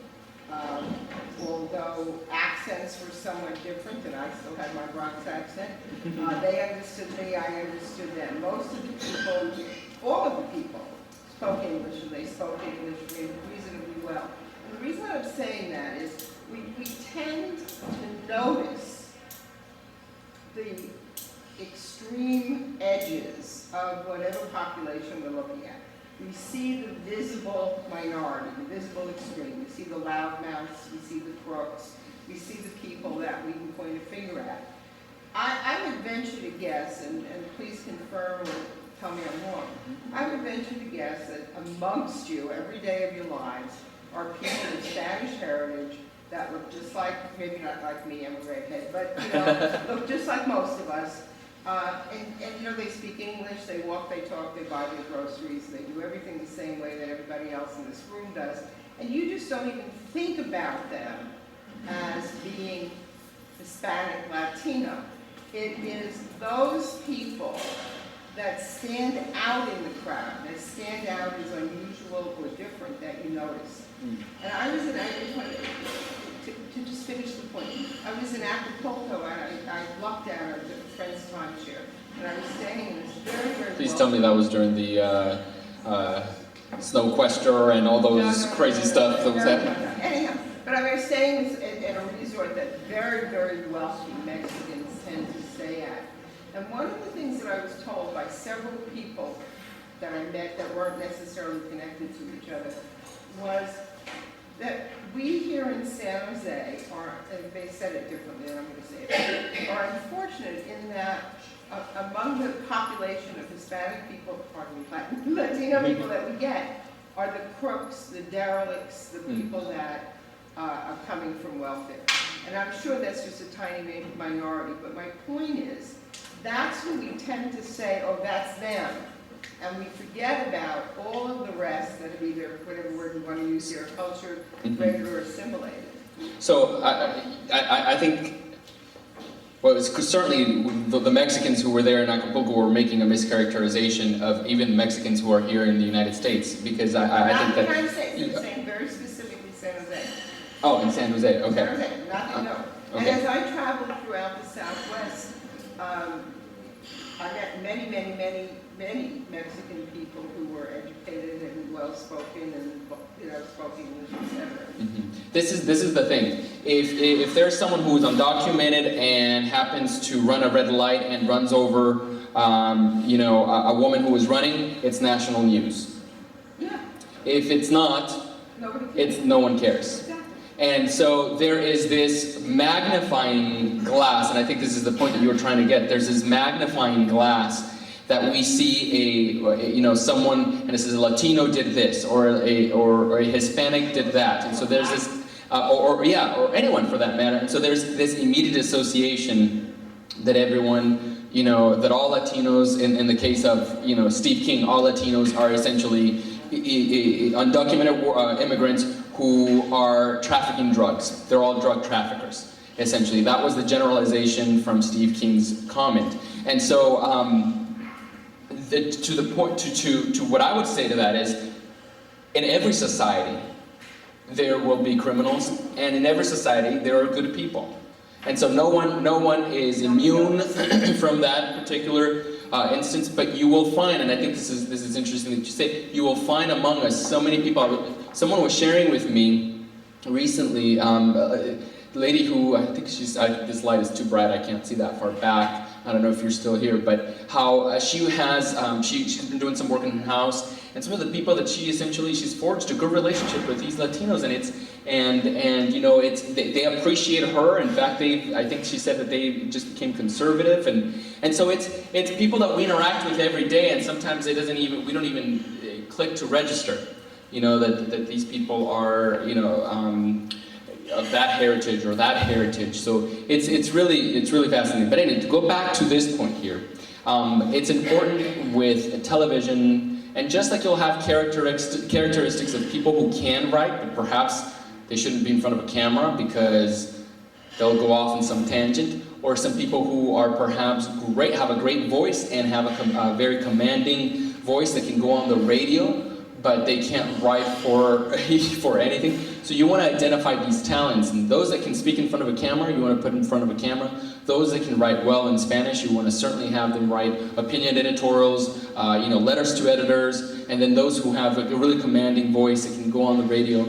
although accents were somewhat different, and I still had my Bronx accent. They understood me, I understood them. Most of the people, all of the people, spoke English, and they spoke English reasonably well. And the reason I'm saying that is we tend to notice the extreme edges of whatever population we're looking at. we see the visible minority, the visible extreme. We see the loudmouths, we see the crooks, we see the people that we can point a finger at. I would venture to guess, and please confirm or tell me I'm wrong, I would venture to guess that amongst you, every day of your lives, are people of Spanish heritage that look just like, maybe not like me, I'm a redhead, but you know, look just like most of us. And you know, they speak English, they walk, they talk, they buy their groceries, they do everything the same way that everybody else in this room does. And you just don't even think about them as being Hispanic, Latino. It is those people that stand out in the crowd, that stand out as unusual or different that you notice. And I was in, I just wanted to just finish the point. I was in Acapulco and I lucked out at a friend's timeshare. And I was staying in this very, very Please tell me that was during the Snowquester and all those crazy stuff that was happening. Anyhow, but I was staying at a resort that very, very wealthy Mexicans tend to stay at. And one of the things that I was told by several people that I met that weren't necessarily connected to each other was that we here in San Jose are, and they said it differently than I'm going to say it, are unfortunate in that among the population of Hispanic people, pardon me, Latino people that we get, are the crooks, the derelicts, the people that are coming from welfare. And I'm sure that's just a tiny minority, but my point is, that's who we tend to say, oh, that's them. And we forget about all of the rest that are either, whatever word you want to use here, cultured, rated, or assimilated. So I think, well, it's certainly the Mexicans who were there in Acapulco were making a mischaracterization of even Mexicans who are here in the United States, because I think that... Not the United States, I'm saying very specifically San Jose. Oh, in San Jose, okay. San Jose, nothing, no. And Okay. as I traveled throughout the Southwest, I met many, many, many, many Mexican people who were educated and well-spoken and, you know, spoke English, etc. This is the thing. If there's someone who is undocumented and happens to run a red light and runs over, you know, a woman who is running, it's national news. Yeah. If it's not, no one cares. Exactly. And so there is this magnifying glass, and I think this is the point that you were trying to get. There's this magnifying glass that we see you know, someone, and it says a Latino did this, or a Hispanic did that, and so there's this, or anyone for that matter. And so there's this immediate association that everyone, you know, that all Latinos, in the case of, you know, Steve King, all Latinos are essentially undocumented immigrants who are trafficking drugs. They're all drug traffickers, essentially. That was the generalization from Steve King's comment. And so, to the point, to what I would say to that is, in every society, there will be criminals, and in every society, there are good people. And so no one is immune from that particular instance, but you will find, and I think this is interesting that you say, you will find among us so many people. Someone was sharing with me recently, a lady who, I think this light is too bright, I can't see that far back. I don't know if you're still here, but how she has, she's been doing some work in her house, and some of the people that she's forged a good relationship with these Latinos, and you know, they appreciate her. In fact, I think she said that they just became conservative, and so it's people that we interact with every day, and sometimes we don't even click to register, you know, that these people are, you know, of that heritage or that heritage. So it's really fascinating. But anyway, to go back to this point here, it's important with television, and just like you'll have characteristics of people who can write, but perhaps they shouldn't be in front of a camera because they'll go off in some tangent, or some people who are perhaps have a great voice and have a very commanding voice that can go on the radio, but they can't write for anything. So you want to identify these talents, and those that can speak in front of a camera, you want to put in front of a camera. Those that can write well in Spanish, you want to certainly have them write opinion editorials, you know, letters to editors, and then those who have a really commanding voice that can go on the radio,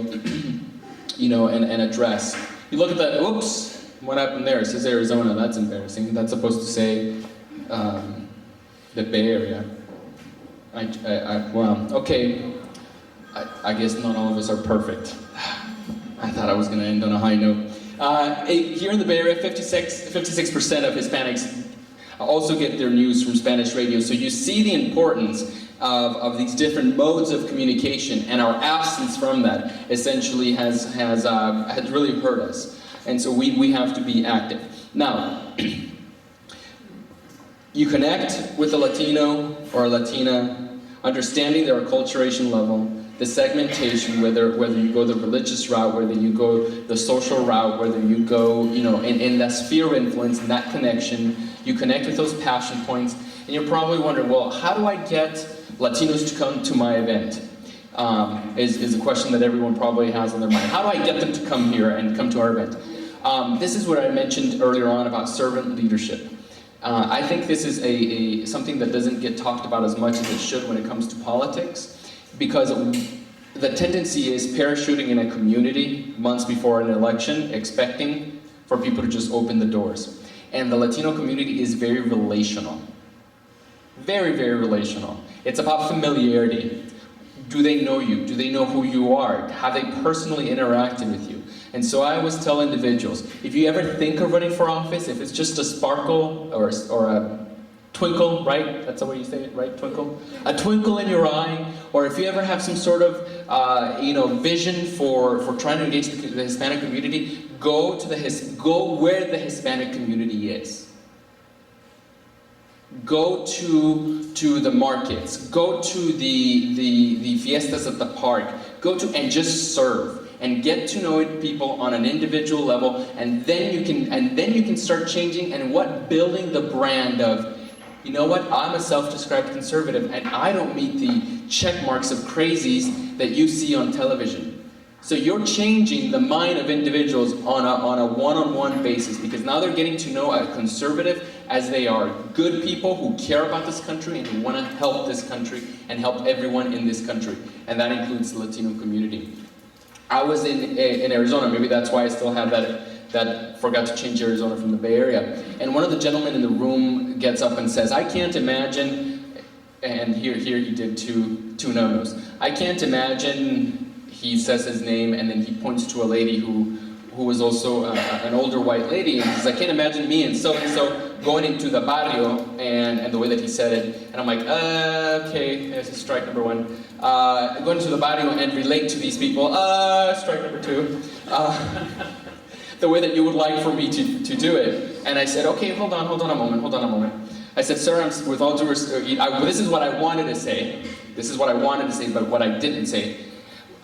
you know, and address. You look at that, oops, what happened there? It says Arizona, that's embarrassing. That's supposed to say the Bay Area. Well, okay. I guess not all of us are perfect. I thought I was going to end on a high note. Here in the Bay Area, 56% of Hispanics also get their news from Spanish radio. So you see the importance of these different modes of communication, and our absence from that essentially has really hurt us. And so we have to be active. Now, you connect with a Latino or a Latina, understanding their acculturation level, the segmentation, whether you go the religious route, whether you go the social route, whether you go, in that sphere of influence, and that connection, you connect with those passion points, and you're probably wondering, well, how do I get Latinos to come to my event? Is a question that everyone probably has on their mind. How do I get them to come here and come to our event? This is what I mentioned earlier on about servant leadership. I think this is something that doesn't get talked about as much as it should when it comes to politics, because the tendency is parachuting in a community months before an election, expecting for people to just open the doors. And the Latino community is very relational. Very, very relational. It's about familiarity. Do they know you? Do they know who you are? Have they personally interacted with you? And so I always tell individuals, if you ever think of running for office, if it's just a sparkle or a twinkle, right? That's the way you say it, right? Twinkle? A twinkle in your eye, or if you ever have some sort of, vision for trying to engage the Hispanic community, go where the Hispanic community is. Go to the markets. Go to the fiestas at the park. And just serve. And get to know people on an individual level, and then you can start changing and building the brand of, you know what, I'm a self-described conservative, and I don't meet the check marks of crazies that you see on television. So you're changing the mind of individuals on a one-on-one basis, because now they're getting to know a conservative as they are good people who care about this country and who want to help this country and help everyone in this country, and that includes the Latino community. I was in Arizona, maybe that's why I still have that forgot to change Arizona from the Bay Area. And one of the gentlemen in the room gets up and says, I can't imagine, and here he did two no-nos. I can't imagine, he says his name, and then he points to a lady who was also an older white lady, and he says, I can't imagine me and so going into the barrio, and the way that he said it, and I'm like, okay, this is strike number one. Going to the barrio and relate to these people, strike number two. The way that you would like for me to do it. And I said, okay, hold on a moment. I said, sir, with all due respect, this is what I wanted to say. But what I didn't say.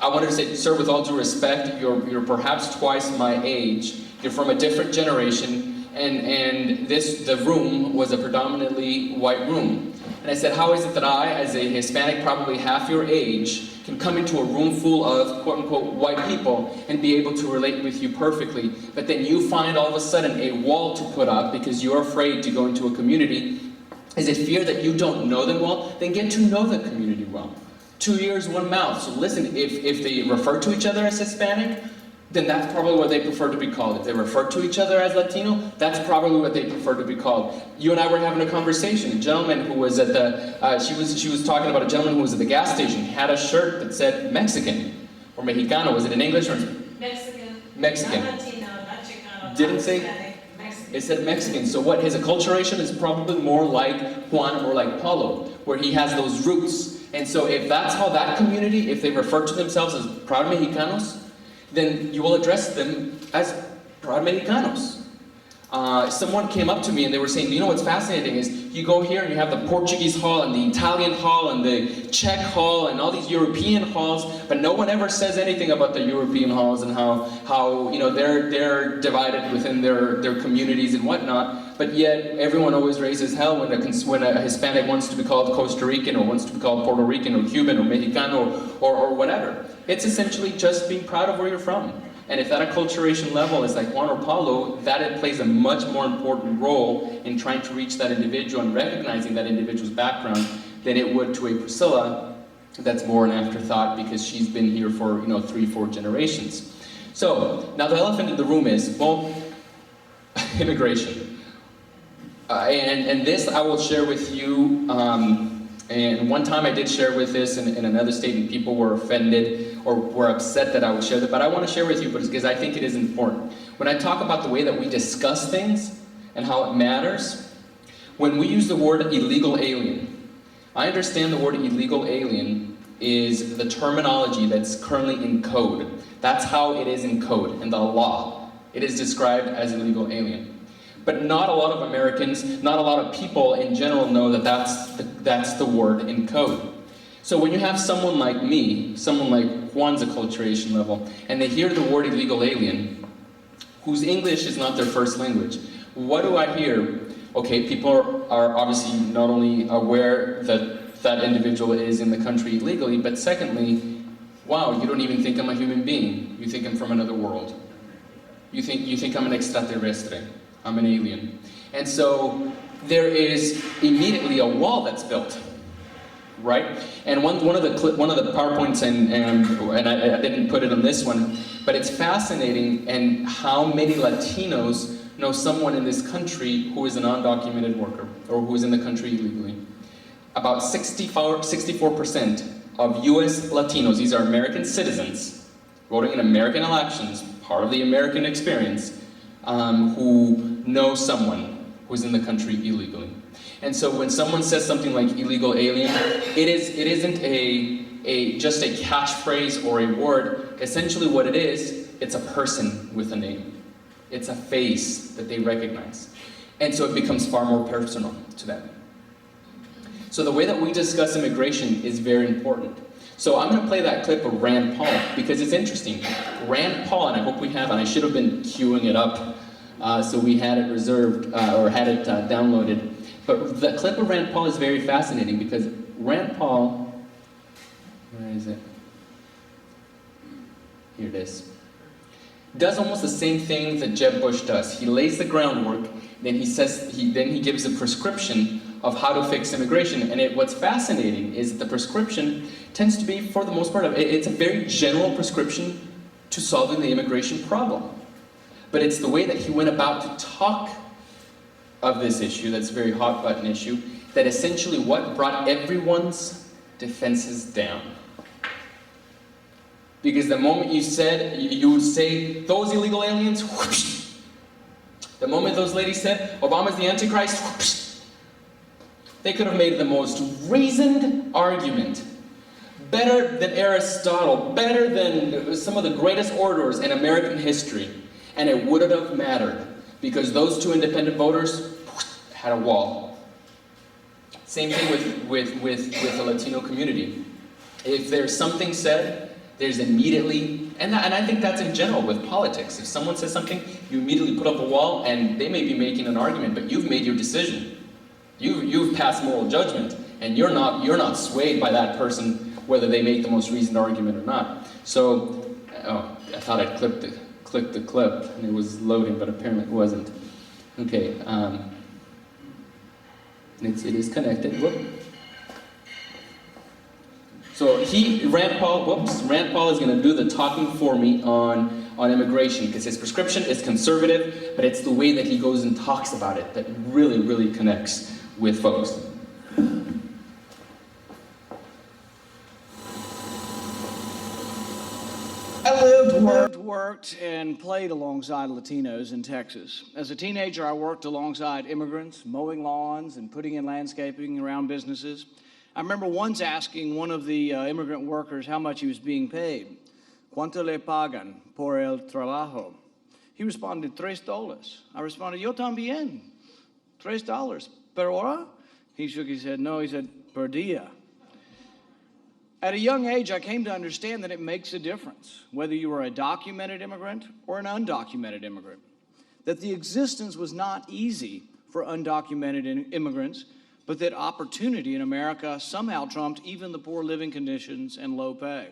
I wanted to say, sir, with all due respect, you're perhaps twice my age. You're from a different generation. And the room was a predominantly white room. And I said, how is it that I, as a Hispanic, probably half your age, can come into a room full of quote-unquote white people and be able to relate with you perfectly, but then you find all of a sudden a wall to put up because you're afraid to go into a community? Is it fear that you don't know them well? Then get to know the community well. 2 ears, one mouth. So listen, if they refer to each other as Hispanic, then that's probably what they prefer to be called. If they refer to each other as Latino, that's probably what they prefer to be called. You and I were having a conversation. A gentleman who was at she was talking about a gentleman who was at the gas station, had a shirt that said Mexican, or Mexicano. Was it in English or? Mexican. Not Latino, not Chicano. Didn't not say? Hispanic, Mexican. It said Mexican. So what, his acculturation is probably more like Juan or like Paulo, where he has those roots. And so if that's how that community, if they refer to themselves as proud Mexicanos, then you will address them as proud Mexicanos. Someone came up to me and they were saying, you know what's fascinating is you go here and you have the Portuguese hall and the Italian hall and the Czech hall and all these European halls, but no one ever says anything about the European halls and how they're divided within their communities and whatnot. But yet everyone always raises hell when a Hispanic wants to be called Costa Rican or wants to be called Puerto Rican or Cuban or Mexicano or whatever. It's essentially just being proud of where you're from. And if that acculturation level is like Juan or Paulo, that it plays a much more important role in trying to reach that individual and recognizing that individual's background than it would to a Priscilla that's more an afterthought because she's been here for 3-4 generations. So now the elephant in the room is, well, immigration. And this I will share with you And one time I did share with this in another state, and people were offended or were upset that I would share that, but I want to share with you because I think it is important. When I talk about the way that we discuss things and how it matters, when we use the word illegal alien, I understand the word illegal alien is the terminology that's currently in code. That's how it is in code, in the law. It is described as illegal alien. But not a lot of Americans, not a lot of people in general know that that's the word in code. So when you have someone like me, someone like Juan's acculturation level, and they hear the word illegal alien, whose English is not their first language, what do I hear? Okay, people are obviously not only aware that that individual is in the country illegally, but secondly, wow, you don't even think I'm a human being. You think I'm from another world. You think I'm an extraterrestre. I'm an alien. And so there is immediately a wall that's built, right? And one of the PowerPoints, and I didn't put it on this one, but it's fascinating and how many Latinos know someone in this country who is an undocumented worker or who is in the country illegally. About 64% of US Latinos, these are American citizens, voting in American elections, part of the American experience, who know someone who's in the country illegally. And so when someone says something like illegal alien, it isn't just a catchphrase or a word. Essentially what it is, it's a person with a name. It's a face that they recognize. And so it becomes far more personal to them. So the way that we discuss immigration is very important. So I'm going to play that clip of Rand Paul because it's interesting. Rand Paul, and I hope we have, and I should have been queuing it up so we had it reserved or had it downloaded. But the clip of Rand Paul is very fascinating because Rand Paul, where is it? Here it is. Does almost the same thing that Jeb Bush does. He lays the groundwork, then he gives a prescription of how to fix immigration. And what's fascinating is that the prescription tends to be, for the most part, it's a very general prescription to solving the immigration problem. But it's the way that he went about to talk of this issue, that's a very hot button issue, that essentially what brought everyone's defenses down. Because the moment you would say, those illegal aliens, whoosh. The moment those ladies said, Obama's the Antichrist, whoosh. They could have made the most reasoned argument, better than Aristotle, better than some of the greatest orators in American history, and it wouldn't have mattered, because those two independent voters had a wall. Same thing with the Latino community. If there's something said, there's immediately, and I think that's in general with politics. If someone says something, you immediately put up a wall, and they may be making an argument, but you've made your decision. You've passed moral judgment, and you're not swayed by that person, whether they make the most reasoned argument or not. So, I thought I'd clicked the clip, and it was loading, but apparently it wasn't. Okay, it is connected. Whoop. So Rand Paul is going to do the talking for me on immigration, because his prescription is conservative, but it's the way that he goes and talks about it that really, really connects with folks. I lived, worked, and played alongside Latinos in Texas. As a teenager, I worked alongside immigrants, mowing lawns and putting in landscaping around businesses. I remember once asking one of the immigrant workers how much he was being paid. ¿Cuánto le pagan por el trabajo? He responded, $3. I responded, yo también, $3 per hora? He shook his head, no, he said, per día. At a young age, I came to understand that it makes a difference, whether you were a documented immigrant or an undocumented immigrant. That the existence was not easy for undocumented immigrants, but that opportunity in America somehow trumped even the poor living conditions and low pay.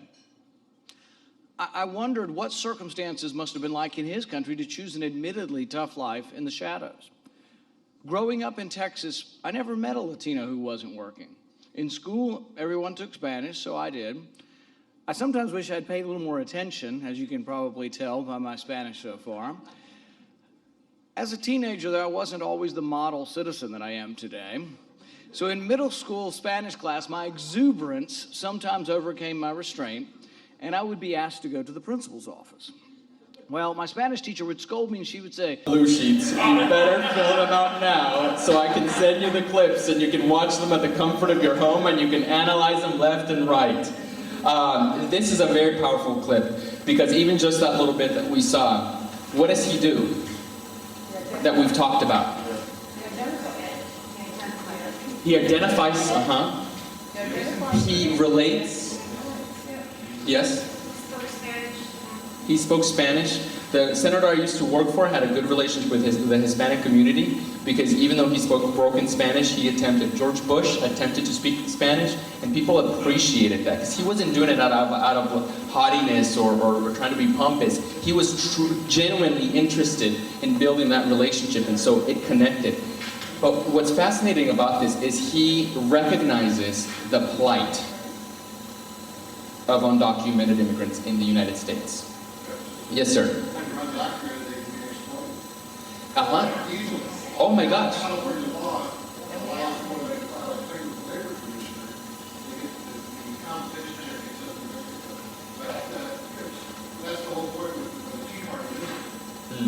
I wondered what circumstances must have been like in his country to choose an admittedly tough life in the shadows. Growing up in Texas, I never met a Latino who wasn't working. In school, everyone took Spanish, so I did. I sometimes wish I'd paid a little more attention, as you can probably tell by my Spanish so far. As a teenager, though, I wasn't always the model citizen that I am today. So in middle school Spanish class, my exuberance sometimes overcame my restraint, and I would be asked to go to the principal's office. Well, my Spanish teacher would scold me and she would say, Blue sheets, you better fill them out now so I can send you the clips and you can watch them at the comfort of your home and you can analyze them left and right. This is a very powerful clip because even just that little bit that we saw, what does he do that we've talked about? He identifies, he relates, yes? He spoke Spanish. The senator I used to work for had a good relationship with the Hispanic community because even though he spoke broken Spanish, George Bush attempted to speak Spanish, and people appreciated that because he wasn't doing it out of haughtiness or trying to be pompous. He was genuinely interested in building that relationship, and so it connected. But what's fascinating about this is he recognizes the plight of undocumented immigrants in the United States. Yes, sir. Oh my gosh. That's the whole point with the Tea Party.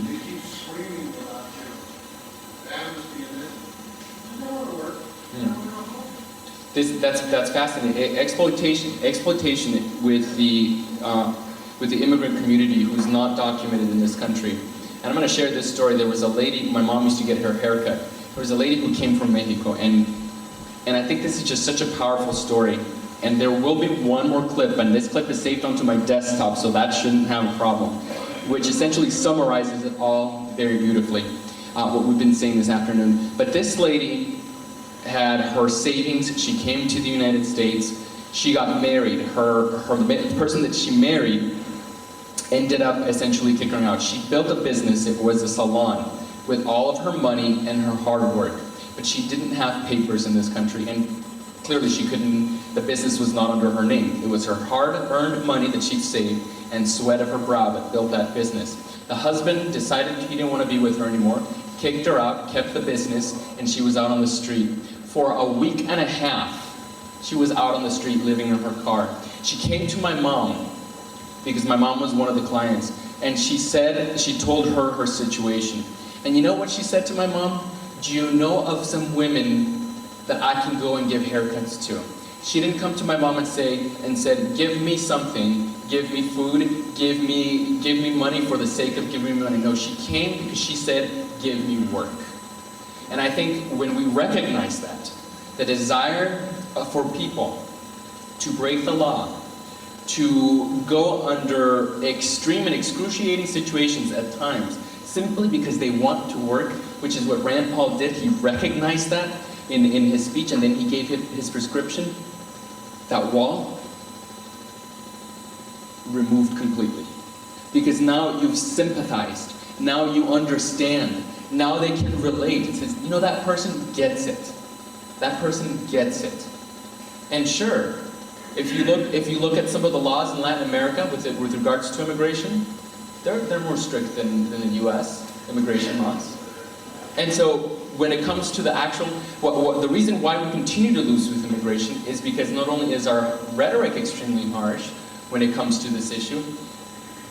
They keep screaming about amnesty and this. They don't want to work. That's fascinating. Exploitation with the immigrant community who's not documented in this country. And I'm going to share this story. There was a lady, my mom used to get her haircut. There was a lady who came from Mexico, and I think this is just such a powerful story. And there will be one more clip, and this clip is saved onto my desktop, so that shouldn't have a problem, which essentially summarizes it all very beautifully, what we've been saying this afternoon. But this lady had her savings. She came to the United States. She got married. The person that she married ended up essentially kicking her out. She built a business. It was a salon with all of her money and her hard work. But she didn't have papers in this country, and clearly she couldn't, the business was not under her name. It was her hard-earned money that she saved and sweat of her brow that built that business. The husband decided he didn't want to be with her anymore, kicked her out, kept the business, and she was out on the street. For a week and a half, she was out on the street living in her car. She came to my mom, because my mom was one of the clients, and she told her her situation. And you know what she said to my mom? Do you know of some women that I can go and give haircuts to? She didn't come to my mom and said, give me something, give me food, give me money for the sake of giving me money. No, she came because she said, give me work. And I think when we recognize that, the desire for people to break the law, to go under extreme and excruciating situations at times, simply because they want to work, which is what Rand Paul did. He recognized that in his speech, and then he gave his prescription. That wall removed completely. Because now you've sympathized, now you understand, now they can relate. It says, you know, that person gets it. That person gets it. And sure, if you look at some of the laws in Latin America with regards to immigration, they're more strict than the U.S. immigration laws. And so when it comes to the actual, the reason why we continue to lose with immigration is because not only is our rhetoric extremely harsh when it comes to this issue,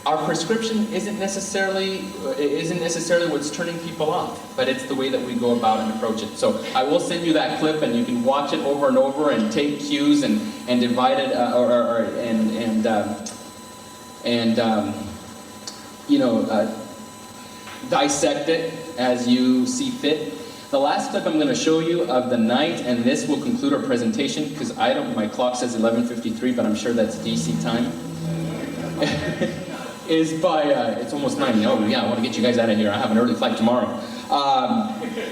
our prescription isn't necessarily what's turning people off, but it's the way that we go about and approach it. So I will send you that clip, and you can watch it over and over and take cues and divide it dissect it as you see fit. The last clip I'm going to show you of the night, and this will conclude our presentation because my clock says 11:53, but I'm sure that's DC time. Is by, it's almost 9. Oh yeah, I want to get you guys out of here. I have an early flight tomorrow.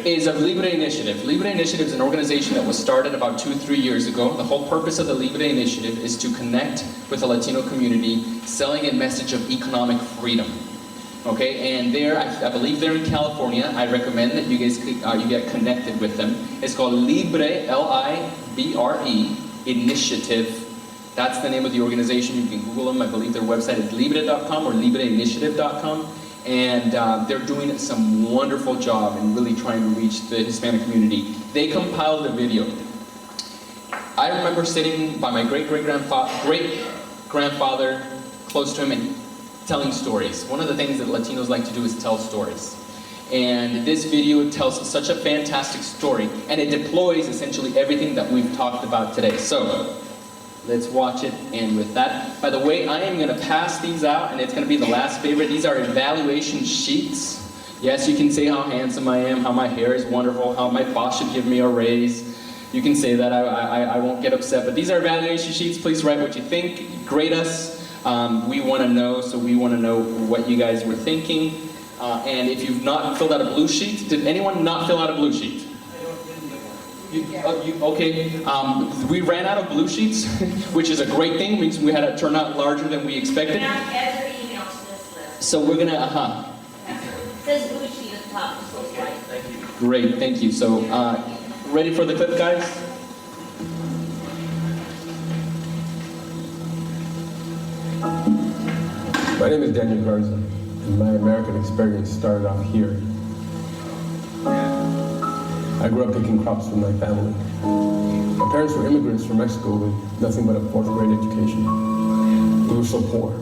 Is of Libre Initiative. Libre Initiative is an organization that was started about 2-3 years ago. The whole purpose of the Libre Initiative is to connect with the Latino community, selling a message of economic freedom. Okay, and I believe they're in California. I recommend that you guys you get connected with them. It's called Libre, Libre Initiative. That's the name of the organization. You can Google them. I believe their website is libre.com or libreinitiative.com. And they're doing some wonderful job in really trying to reach the Hispanic community. They compiled a video I remember sitting by my great-grandfather close to him and telling stories. One of the things that Latinos like to do is tell stories. And this video tells such a fantastic story, and it deploys essentially everything that we've talked about today. So, let's watch it, and with that, by the way, I am going to pass these out, and it's going to be the last favorite. These are evaluation sheets. Yes, you can say how handsome I am, how my hair is wonderful, how my boss should give me a raise. You can say that, I won't get upset, but these are evaluation sheets. Please write what you think, grade us. We want to know, so we want to know what you guys were thinking. And if you've not filled out a blue sheet, did anyone not fill out a blue sheet? Okay, we ran out of blue sheets, which is a great thing, means we had a turnout larger than we expected. Now add your email to this list. So we're gonna, It says blue sheet at the top, so it's right. Thank you. Great, thank you. So, ready for the clip, guys? My name is Daniel Garza, and my American experience started off here. I grew up picking crops with my family. My parents were immigrants from Mexico with nothing but a 4th grade education. We were so poor.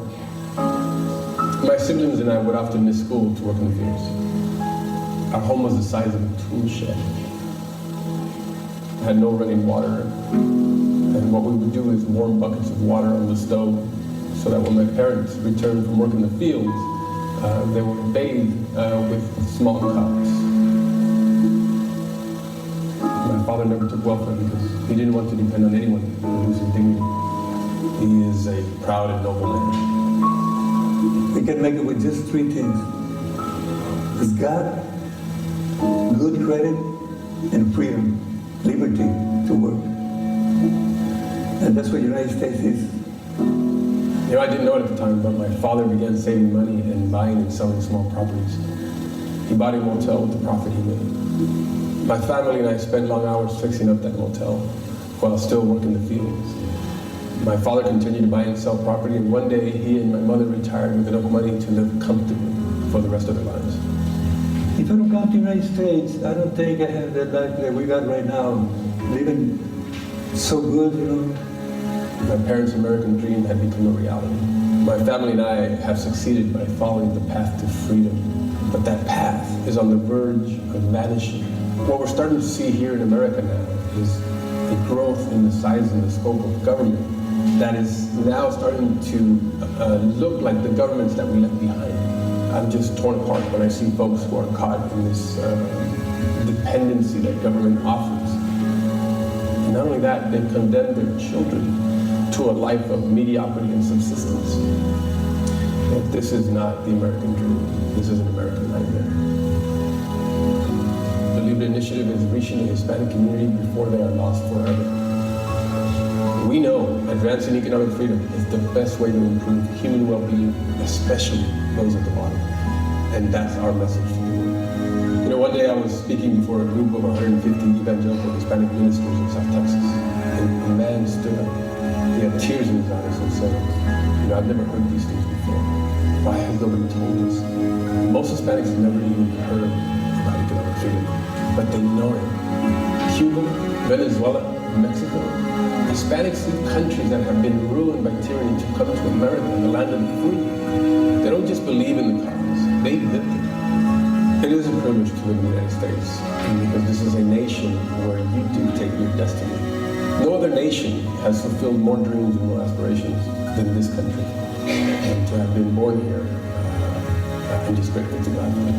My siblings and I would often miss school to work in the fields. Our home was the size of a tool shed. Had no running water, and what we would do is warm buckets of water on the stove so that when my parents returned from work in the fields, they would bathe with small cups. My father never took welfare because he didn't want to depend on anyone to lose his dignity. He is a proud and noble man. We can make it with just 3 things. It's God, good credit, and freedom, liberty to work. And that's what the United States is. You know, I didn't know it at the time, but my father began saving money and buying and selling small properties. He bought a motel with the profit he made. My family and I spent long hours fixing up that motel while still working the fields. My father continued to buy and sell property, and one day he and my mother retired with enough money to live comfortably for the rest of their lives. If I don't count the United States, I don't think I have that life that we got right now, living so good, you know. My parents' American dream had become a reality. My family and I have succeeded by following the path to freedom, but that path is on the verge of vanishing. What we're starting to see here in America now is a growth in the size and the scope of government that is now starting to look like the governments that we left behind. I'm just torn apart when I see folks who are caught in this dependency that government offers. And not only that, they condemn their children to a life of mediocrity and subsistence. If this is not the American dream, this is an American nightmare. The Libre Initiative is reaching the Hispanic community before they are lost forever. We know advancing economic freedom is the best way to improve human well-being, especially those at the bottom. And that's our message to the world. You know, one day I was speaking before a group of 150 evangelical Hispanic ministers in South Texas, and a man stood up. He had tears in his eyes and said, you know, I've never heard these things before. Why has nobody told us? Most Hispanics have never even heard about economic freedom, but they know it. Cuba, Venezuela, Mexico, Hispanics in countries that have been ruined by tyranny to come to America, the land of the free. They don't just believe in the cause, they live it. It is a privilege to live in the United States, because this is a nation where you dictate your destiny. No other nation has fulfilled more dreams and more aspirations than this country. And to have been born here, I'm just grateful to God for it.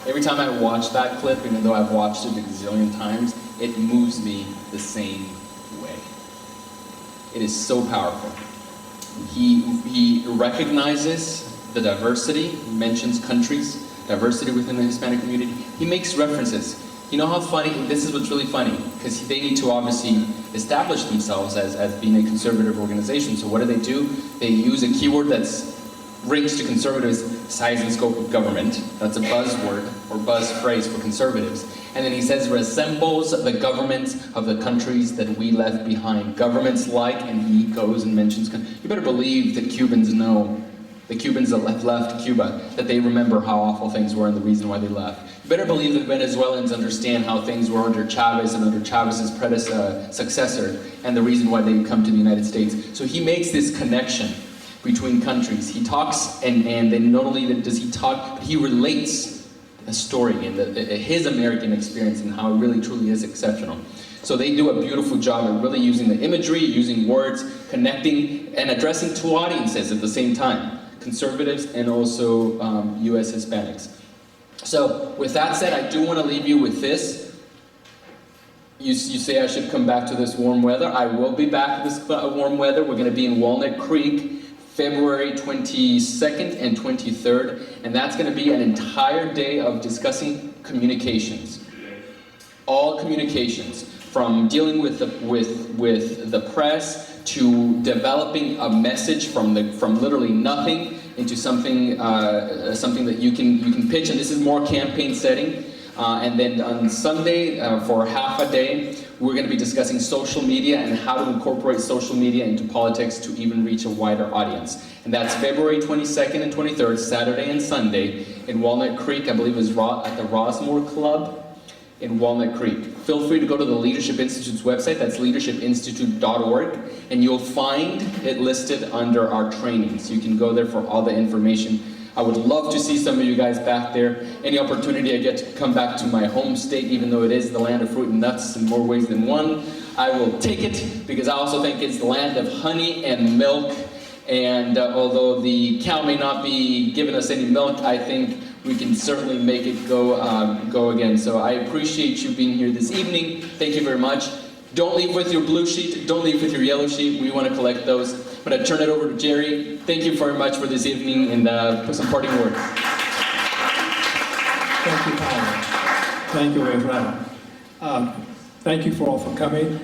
Every time I watch that clip, even though I've watched it a gazillion times, it moves me the same way. It is so powerful. He recognizes the diversity, mentions countries, diversity within the Hispanic community. He makes references. You know how funny, this is what's really funny, because they need to obviously establish themselves as being a conservative organization. So what do? They use a keyword that's brings to conservatives size and scope of government. That's a buzzword or buzz phrase for conservatives. And then he says resembles the governments of the countries that we left behind. Governments like, and he goes and mentions, you better believe that Cubans know, the Cubans that left Cuba, that they remember how awful things were and the reason why they left. You better believe that Venezuelans understand how things were under Chavez and under Chavez's successor and the reason why they come to the United States. So he makes this connection between countries. He talks, and then not only does he talk, but he relates a story and his American experience and how it really truly is exceptional. So they do a beautiful job of really using the imagery, using words, connecting, and addressing two audiences at the same time, conservatives and also US Hispanics. So with that said, I do want to leave you with this. You say I should come back to this warm weather. I will be back to this warm weather. We're going to be in Walnut Creek, February 22nd and 23rd, and that's going to be an entire day of discussing communications. All communications, from dealing with the press to developing a message from literally nothing into something that you can pitch, and this is more campaign setting. And then on Sunday, for half a day, we're going to be discussing social media and how to incorporate social media into politics to even reach a wider audience. And that's February 22nd and 23rd, Saturday and Sunday, in Walnut Creek. I believe is at the Rossmore Club in Walnut Creek. Feel free to go to the Leadership Institute's website, that's leadershipinstitute.org, and you'll find it listed under our trainings. You can go there for all the information. I would love to see some of you guys back there. Any opportunity I get to come back to my home state, even though it is the land of fruit and nuts in more ways than one, I will take it, because I also think it's the land of honey and milk. And although the cow may not be giving us any milk, I think we can certainly make it go again. So I appreciate you being here this evening. Thank you very much. Don't leave with your blue sheet. Don't leave with your yellow sheet. We want to collect those. I'm going to turn it over to Jerry. Thank you very much for this evening, and put some parting words. Thank you, Paolo. Thank you, Efraim. Thank you for all for coming.